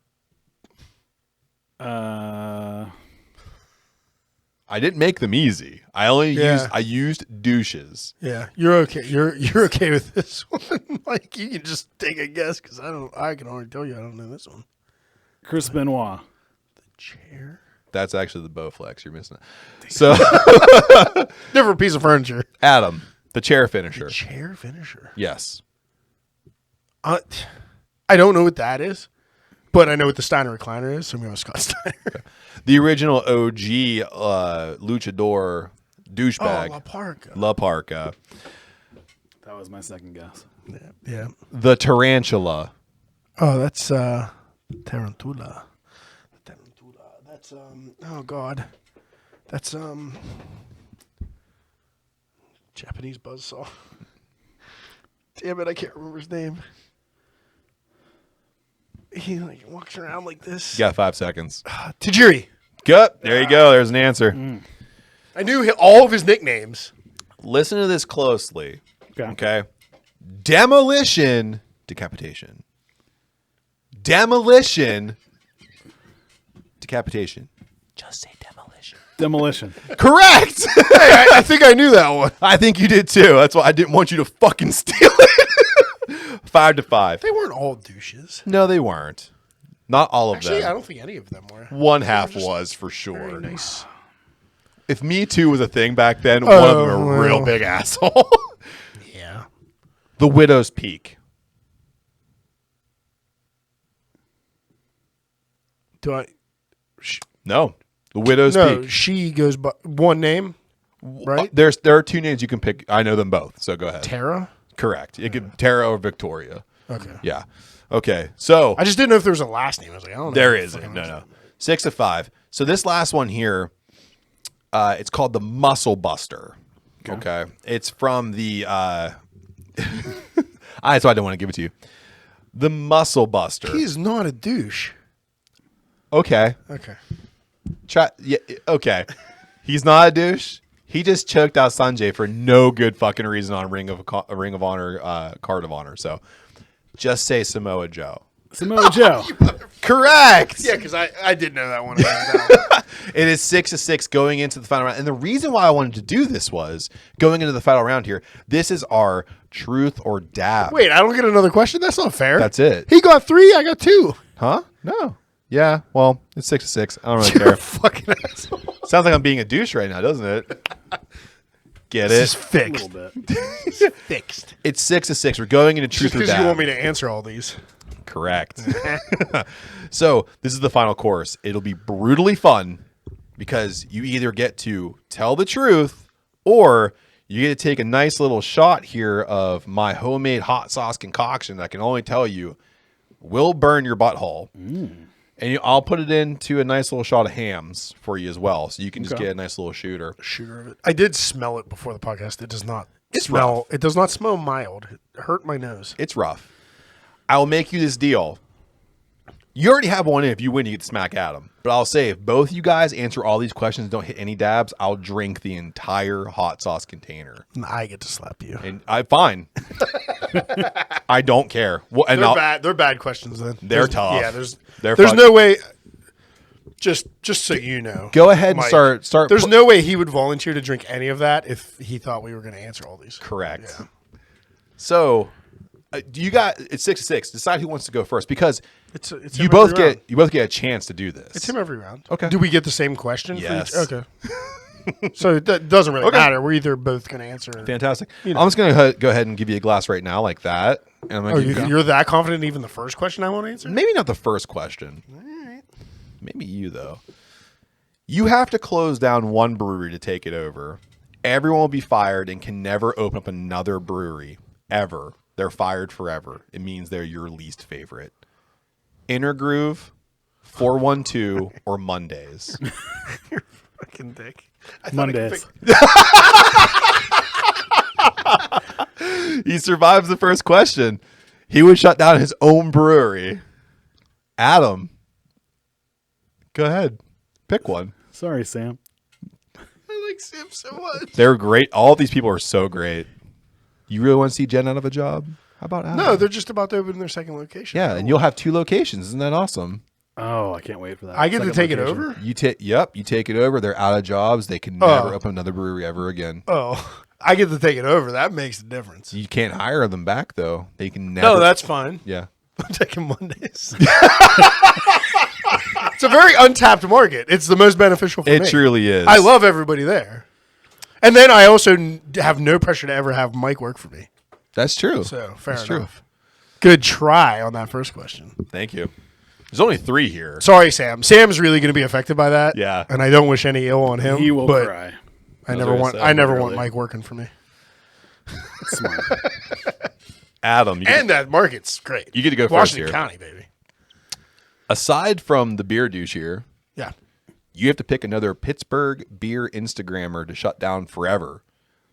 I didn't make them easy. I used douches. Yeah, you're okay. You're okay with this one. Like you can just take a guess because I can already tell you I don't know this one. Chris Benoit. Chair. That's actually the Bowflex. You're missing it. So Different piece of furniture. Adam, the chair finisher. Chair finisher. Yes. I don't know what that is, but I know what the Steiner recliner is. So I'm going to Scott Steiner. The original OG luchador douchebag. La Parka. La Parka. That was my second guess. Yeah. The tarantula. Oh, that's Tarantula. That's oh god. That's Japanese buzzsaw. Damn it, I can't remember his name. He like walks around like this. You got 5 seconds. Tajiri. Good. There you go. There's an answer. I knew all of his nicknames. Listen to this closely. Okay. Okay. Demolition. Decapitation. Demolition. Decapitation. Just say demolition. Demolition. Correct. Hey, I think I knew that one. I think you did too. That's why I didn't want you to fucking steal it. 5-5. They weren't all douches. No, they weren't. Not all of Actually, I them. don't think any of them were. One half just was for sure. Very nice. If Me Too was a thing back then, one of them a real well. big asshole. Yeah. The Widow's Peak. Do I? No. The Widow's No, Peak. she goes by one name, right? There are 2 names you can pick. I know them both, so go ahead. Tara. Correct. It could Tara or Victoria. Okay. Yeah. Okay. So I just didn't know if there was a last name. I was like, I don't know. there what the isn't. fucking No, last no. name. 6-5. So this last one here, it's called the Muscle Buster. Okay. It's from the. That's why I don't want to give it to you. The Muscle Buster. He's not a douche. Okay. Okay. Yeah. Okay. He's not a douche. He just choked out Sanjay for no good fucking reason on a Ring of Honor card of honor. So just say Samoa Joe. Samoa Joe. Correct. Yeah, because I did know that one. It is 6-6 going into the final round. And the reason why I wanted to do this was going into the final round here. This is our truth or dab. Wait, I don't get another question? That's not fair. That's it. He got 3, I got 2. Huh? No. Yeah. Well, it's 6-6. I don't really You're care. a fucking asshole. Sounds like I'm being a douche right now, doesn't it? Get This is it? A fixed. little bit. Fixed. It's 6-6. We're going into Just truth or because dab. you want me to answer all these. Correct. So this is the final course. It'll be brutally fun because you either get to tell the truth or you get to take a nice little shot here of my homemade hot sauce concoction that I can only tell you will burn your butthole. And I'll put it into a nice little shot of hams for you as well. So you can just get a nice little shooter. Shooter of it. I did smell it before the podcast. It does not It's smell. It does not smell mild. It hurt my nose. It's rough. I will make you this deal. You already have one in. If you win, you get to smack Adam. But I'll say if both you guys answer all these questions and don't hit any dabs, I'll drink the entire hot sauce container. And I get to slap you. And fine. I don't care. Well, and They're bad. They're bad questions. Then They're tough. Yeah, They're there's fuck- no way. Just so you know, Go ahead and Mike, start. There's no way he would volunteer to drink any of that if he thought we were going to answer all these. Correct. Yeah. So, you got it's 6-6. Decide who wants to go first because It's you him both every round. get a chance to do this. It's him every round. Okay. Do we get the same question? Yes. For each? Okay. So that doesn't really matter. We're either both going to answer. Fantastic. You know. I'm just gonna go ahead and give you a glass right now, like that. And I'm gonna Oh, give you- you're that confident? Even the first question I want to answer? Maybe not the first question. Maybe you though. You have to close down one brewery to take it over. Everyone will be fired and can never open up another brewery ever. They're fired forever. It means they're your least favorite. Inner Groove, 412, or Mondays. Fucking dick. I thought I could Mondays. pick- He survives the first question. He would shut down his own brewery. Adam, go ahead. Pick one. Sorry, Sam. I like miss him so much. They're great. All these people are so great. You really want to see Jen out of a job? How about Adam? No, they're just about to open their second location. Yeah, and you'll have 2 locations. Isn't that awesome? Oh, I can't wait for that. I get to Second take it location. over? You take it over. They're out of jobs. They can never open another brewery ever again. Oh, I get to take it over. That makes a difference. You can't hire them back though. They can never. No, that's fine. yeah. I'm taking Mondays. It's a very untapped market. It's the most beneficial for me. It truly is. I love everybody there. And then I also have no pressure to ever have Mike work for me. That's true. So, fair That's enough. Good try on that first question. Thank you. There's only 3 here. Sorry, Sam. Sam's really going to be affected by that. Yeah. And I don't wish any ill on him. He will but cry. I Those never are want sad, I never really. want Mike working for me. Smart. Adam, And that market's great. You get to go first Washington here. County, baby. aside from the beer douche here, Yeah. you have to pick another Pittsburgh beer Instagrammer to shut down forever.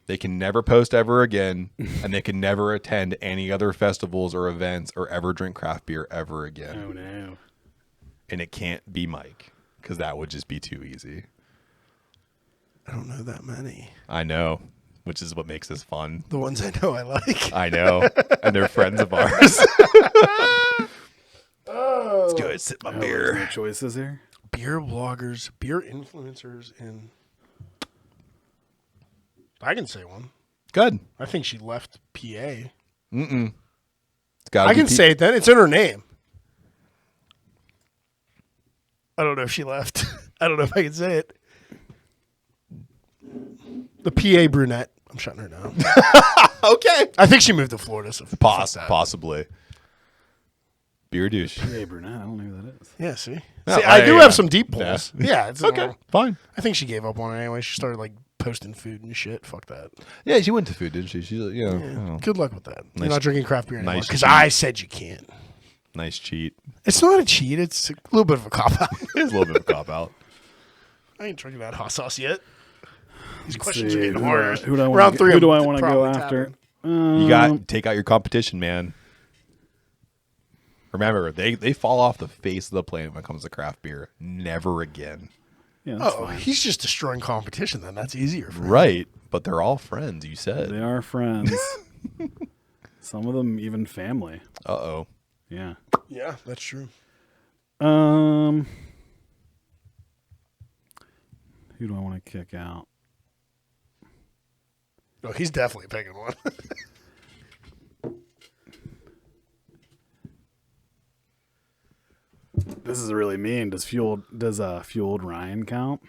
They can never post ever again, and they can never attend any other festivals or events or ever drink craft beer ever again. Oh no. And it can't be Mike, because that would just be too easy. I don't know that many. I know, which is what makes this fun. The ones I know I like. I know, and they're friends of ours. Let's go ahead and sip my Oh, beer. there's no choices here. Beer bloggers, beer influencers in... I can say one. Good. I think she left PA. It's gotta I be can say it then. It's in her name. I don't know if she left. I don't know if I can say it. The PA brunette. I'm shutting her down. Okay. I think she moved to Florida. So fuck that. Possibly. Beer douche. Hey, Brunette, I don't know who that is. Yeah, see? No, See, I do yeah. have some deep pulls. Yeah, it's Okay, fine. I think she gave up on it anyway. She started like posting food and shit. Fuck that. Yeah, she went to food, didn't she? She's, you know, I don't know. Good luck with that. You're Nice- not drinking craft beer anymore nice because cheat. I said you can't. Nice cheat. It's not a cheat. It's a little bit of a cop out. It's a little bit of a cop out. I ain't drinking that hot sauce yet. These Let's questions see, are getting who harder. do I wanna Round go- three. Who do I I'm want to go probably after? tapping. You got take out your competition, man. Remember, they fall off the face of the planet when it comes to craft beer. Never again. Yeah, that's Oh, fine. he's just destroying competition. Then that's easier for him. Right, but they're all friends. You They said. are friends. Some of them even family. Uh-oh. Yeah. Yeah, that's true. Who do I want to kick out? Oh, he's definitely picking one. This is really mean. Does Fueled Ryan count?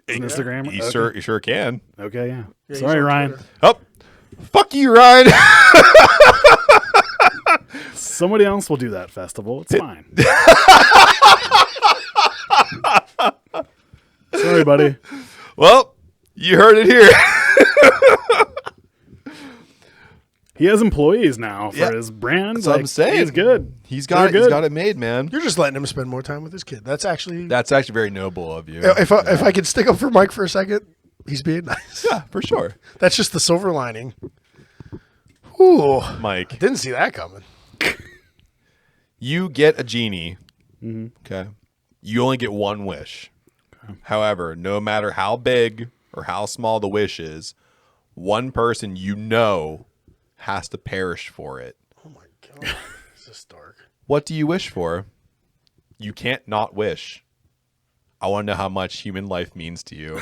As an Instagram? You sure can. Okay, yeah. he's Sorry, on Ryan. Twitter. Oh, fuck you, Ryan. Somebody else will do that festival. It's fine. Sorry, buddy. Well, you heard it here. He has employees now for Yeah. his brand. That's what I'm saying. He's good. He's They're got good. it made, man. You're just letting him spend more time with his kid. That's actually. That's actually very noble of you. If I could stick up for Mike for a second, he's being nice. Yeah, for sure. That's just the silver lining. Ooh, Mike, didn't see that coming. you get a genie. Okay. You only get one wish. However, no matter how big or how small the wish is, one person you know has to perish for it. Oh my god, this is dark. What do you wish for? You can't not wish. I want to know how much human life means to you.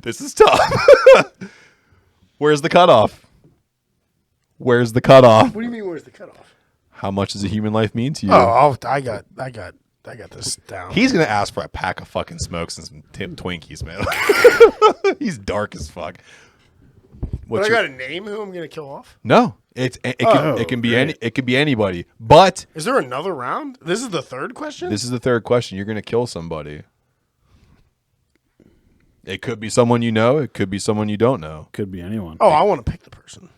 This is tough. Where's the cutoff? Where's the cutoff? What do you mean? Where's the cutoff? How much does a human life mean to you? Oh, I got this down. He's gonna ask for a pack of fucking smokes and some Twinkies, man. He's dark as fuck. But What's I your- got to name who I'm gonna kill off. No, it can be anybody. But Is there another round? This is the third question. this is the third question. You're gonna kill somebody. It could be someone you know. It could be someone you don't know. Could be anyone. Oh, I want to pick the person.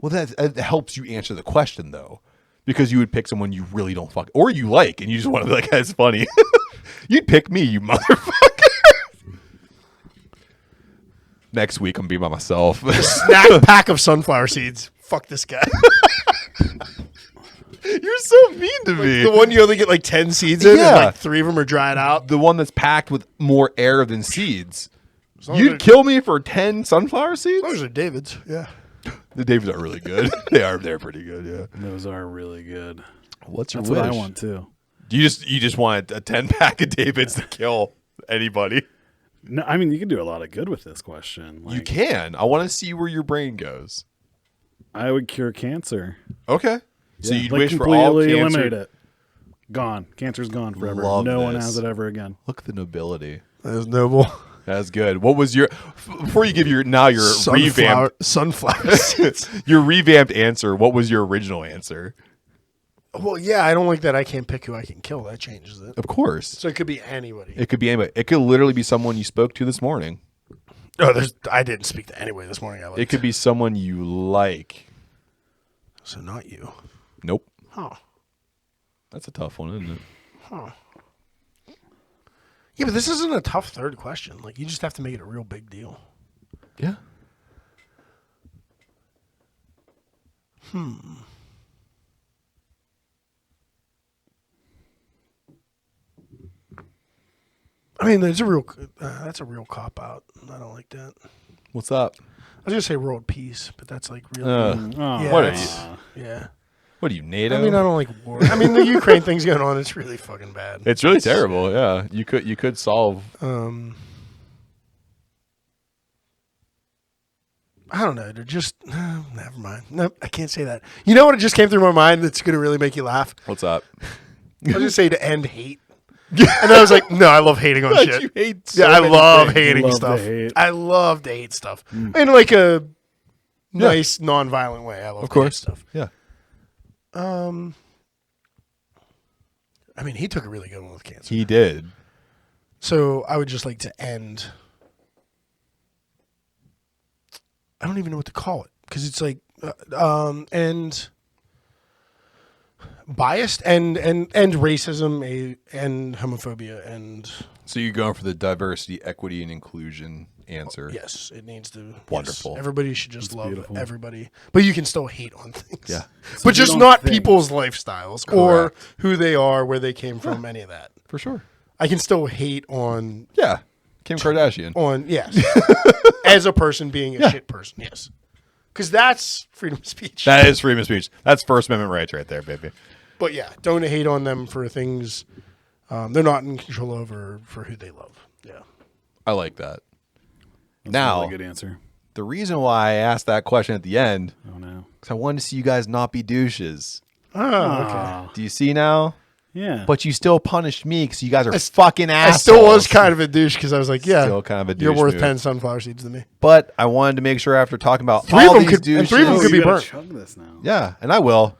Well, that helps you answer the question though, because you would pick someone you really don't fuck or you like, and you just want to be like, "That's funny." You'd pick me, you motherfucker. Next week, I'm gonna be by myself. Snack pack of sunflower seeds. Fuck this guy. You're so mean to me. The one you only get like 10 seeds in, Yeah. and like 3 of them are dried out. The one that's packed with more air than seeds. long as You'd they're- kill me for 10 sunflower seeds? Those are David's. Yeah. The Davids are really good. They're pretty good, yeah. Those are really good. What's your That's wish? what I want too. You just want a 10-pack of Davids to kill anybody. No, I mean you can do a lot of good with this question. You Like, can. I want to see where your brain goes. I would cure cancer. Okay. So Yeah, you'd like wish for all completely cancer. eliminate it. Gone. Cancer's gone forever. Love no one this. has it ever again. Look at the nobility. That is noble. That's good. What was your before you give your revamped Sunflower seeds. your revamped answer? What was your original answer? Well, yeah, I don't like that I can't pick who I can kill. That changes it. Of course, So it could be anybody. it could be anybody. It could literally be someone you spoke to this morning. I didn't speak to anybody this morning. It could be someone you like. So not you. Nope. Huh. That's a tough one, isn't it? Huh. Yeah, but this isn't a tough third question. Like, you just have to make it a real big deal. Yeah. I mean, there's a real. That's a real cop out. I don't like that. What's up? I was gonna say world peace, but that's like real. Oh, Yeah, what are it's- you? Yeah. What are you, NATO? I mean, I don't like war. I mean, the Ukraine thing's going on. It's really fucking bad. It's really terrible. Yeah, you could solve. I don't know. They're just never mind. No, I can't say that. You know what? It just came through my mind. That's gonna really make you laugh. What's up? I was gonna say to end hate, and then I was like, no, I love hating on shit. You hate so Yeah, I many love things. hating Love to stuff. hate. I love to hate stuff in like a nice, non-violent way. I love Of to hate course. stuff. Yeah. I mean, he took a really good one with cancer. He did. So I would just like to end. I don't even know what to call it because it's like and biased and racism and homophobia and So you're going for the diversity, equity, and inclusion answer. yes, it needs to. Wonderful. Yes, everybody should just love beautiful. everybody, but you can still hate on things. Yeah. but you just don't not think- people's lifestyles or who they are, where they came from, any of that. For sure. I can still hate on Yeah. Kim Kardashian. yes, as a person being a shit person. Yes, because that's freedom of speech. That is freedom of speech. That's First Amendment rights right there, baby. But yeah, don't hate on them for things they're not in control over for who they love. Yeah. I like that. That's Now, a really good answer. the reason why I asked that question at the end, Oh no. because I wanted to see you guys not be douches. Oh, okay. Ah, Do you see now? yeah. But you still punished me because you guys are fucking I assholes. still was kind of a douche because I was like, yeah, Still kind of a you're douche worth move. 10 sunflower seeds to me. But I wanted to make sure after talking about Three of all them these could- douches, and three of them Oh, could you be gotta burnt. chug this now. yeah, and I will,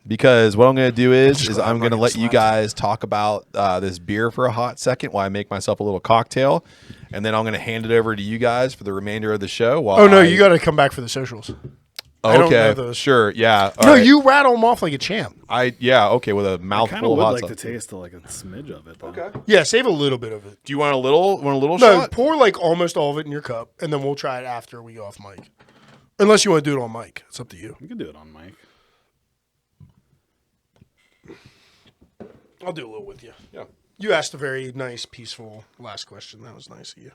because what I'm going to do is glad I'm I'm going to not let getting you guys talk about this beer for a hot second while I make myself a little cocktail, and then I'm going to hand it over to you guys for the remainder of the show. While Oh, no, you got to come back for the socials. I don't know Okay, those. sure, yeah. all No, right. you rattle them off like a champ. Okay, with a I kind mouthful of of would hot like sauce. to taste like a smidge of it. Though. Okay. Yeah, save a little bit of it. Do you want a little No, shot? pour like almost all of it in your cup, and then we'll try it after we go off mic. Unless you want to do it on mic. It's up to you. You can do it on mic. I'll do a little with you. Yeah. You asked a very nice, peaceful last question. That was nice of you.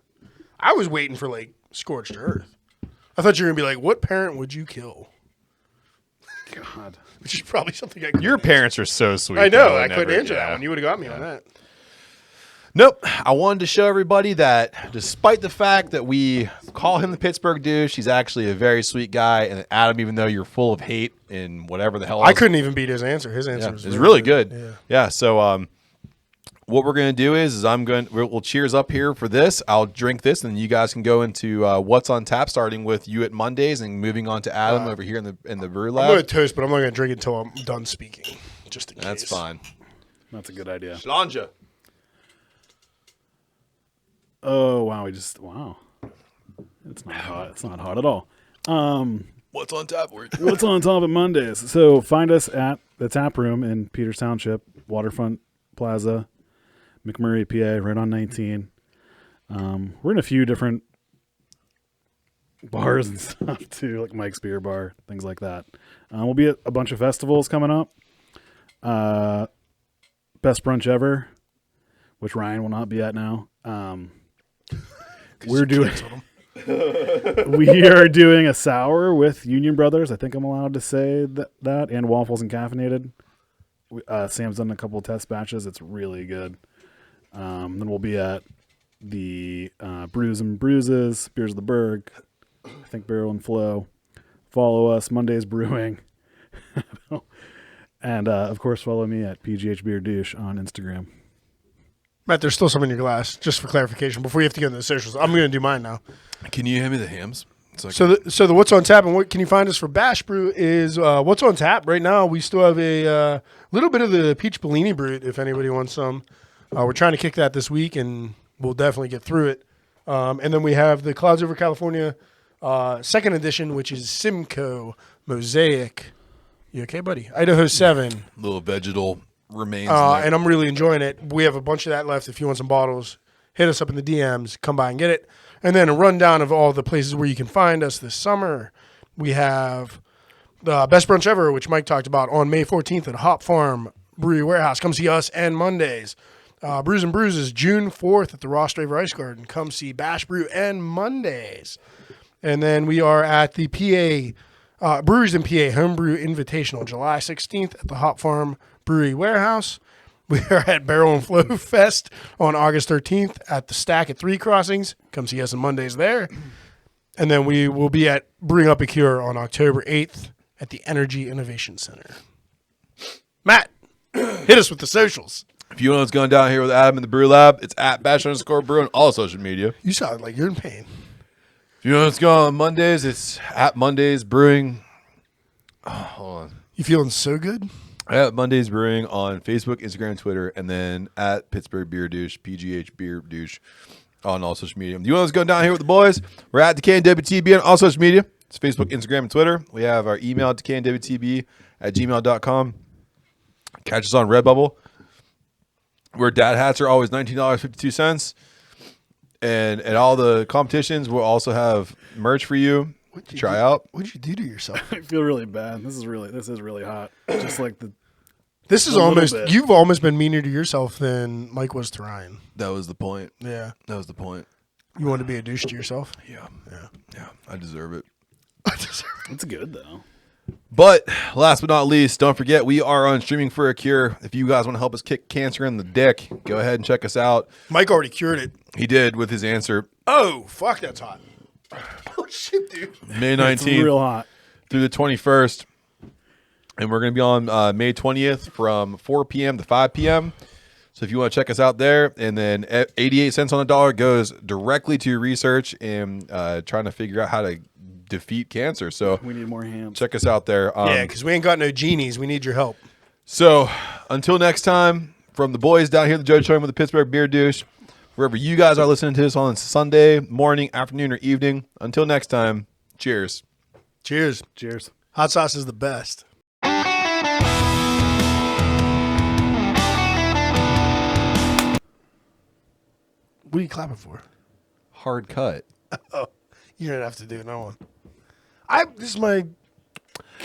I was waiting for like scorched earth. I thought you were gonna be like, "What parent would you kill?" God. Which is probably something I couldn't Your answer. parents are so sweet. I know. though, I never- couldn't answer yeah. that one. You would have got me on that. Nope. I wanted to show everybody that despite the fact that we call him the Pittsburgh Douche, he's actually a very sweet guy. And Adam, even though you're full of hate and whatever the hell I else, couldn't even beat his answer. His answer yeah, was it's really good. Yeah. Yeah. So what we're gonna do is we'll cheers up here for this. I'll drink this, and you guys can go into what's on tap, starting with you at Mondays and moving on to Adam over here in the brew I'm lab. gonna toast, but I'm not gonna drink it until I'm done speaking. Just in case. That's fine. That's a good idea. Slanja. Oh wow, wow. It's not hot. It's not hot at all. What's on tap for you? What's on top of Mondays? So find us at the Tap Room in Peters Township, Waterfront Plaza, McMurray, PA, right on 19. We're in a few different bars and stuff too, like Mike's Beer Bar, things like that. We'll be at a bunch of festivals coming up. Best brunch ever, which Ryan will not be at now. We're doing. We are doing a sour with Union Brothers. I think I'm allowed to say that, and waffles and caffeinated. Sam's done a couple of test batches. It's really good. Then we'll be at the Brews and Bruises, Beers of the Berg, I think Barrel and Flow. Follow us, Mondays Brewing. And, of course, follow me at PGH Beer Douche on Instagram. Matt, there's still some in your glass, just for clarification, before you have to get into the socials. I'm going to do mine now. Can you hand me the hams? So the What's on Tap and what can you find us for Bash Brew is What's on Tap right now. We still have a little bit of the Peach Bellini Brut if anybody wants some. We're trying to kick that this week, and we'll definitely get through it. And then we have the Clouds Over California second edition, which is Simcoe Mosaic. You okay, buddy? Idaho 7. Little vegetal remains in there. And I'm really enjoying it. We have a bunch of that left. If you want some bottles, hit us up in the DMs. Come by and get it. And then a rundown of all the places where you can find us this summer. We have the Best Brunch Ever, which Mike talked about, on May 14th at Hop Farm Brewery Warehouse. Come see us and Mondays. Brews and Bruises, June 4th at the Ross Draver Ice Garden. Come see Bash Brew and Mondays. And then we are at the PA Breweries in PA Homebrew Invitational, July 16th at the Hop Farm Brewery Warehouse. We are at Barrel and Flow Fest on August 13th at the Stack at Three Crossings. Come see us on Mondays there. And then we will be at Brewing Up a Cure on October 8th at the Energy Innovation Center. Matt, hit us with the socials. If you know what's going down here with Adam in the Brew Lab, it's at Bash_Brew on all social media. You sound like you're in pain. If you know what's going on Mondays, it's at Mondays Brewing. Oh, hold on. You feeling so good? At Mondays Brewing on Facebook, Instagram, Twitter, and then at Pittsburgh Beer Douche, PGH Beer Douche on all social media. Do you know what's going down here with the boys? We're at DWTB on all social media. It's Facebook, Instagram, and Twitter. We have our email, DWTB@gmail.com. Catch us on Redbubble, where dad hats are always $19.52. And at all the competitions, we'll also have merch for you to try out. What'd you do to yourself? I feel really bad. This is really hot. Just like This is almost, you've almost been meaner to yourself than Mike was to Ryan. That was the point. Yeah. That was the point. You want to be a douche to yourself? Yeah. I deserve it. It's good though. But last but not least, don't forget we are on Streaming for a Cure. If you guys want to help us kick cancer in the dick, go ahead and check us out. Mike already cured it. He did with his answer. Oh, fuck, that's hot. Oh, shit, dude. May It's real 19th hot. through the 21st. And we're going to be on May 20th from 4 p.m. to 5 p.m. So if you want to check us out there, and then 88 cents on the dollar goes directly to your research and trying to figure out how to defeat cancer. So We need more hams. check us out there. Yeah, because we ain't got no genies. We need your help. So until next time, from the boys down here at the Jojitorium with the Pittsburgh Beer Douche, wherever you guys are listening to this on Sunday morning, afternoon, or evening, until next time, cheers. Cheers. Cheers. Hot sauce is the best. What are you clapping for? Hard cut. Oh, you don't have to do no one.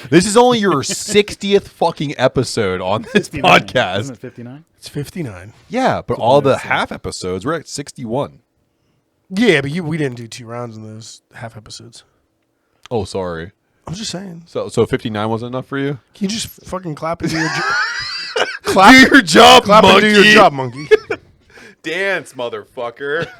This is only your 60th fucking episode on this 59. podcast. Isn't it 59? It's 59. Yeah, but all the half episodes, we're at 61. Yeah, but we didn't do 2 rounds in those half episodes. Oh, sorry. I'm just saying. So 59 wasn't enough for you? Can you just fucking clap and do your job? Do your job, Clap and monkey. do your job, monkey. Dance, motherfucker.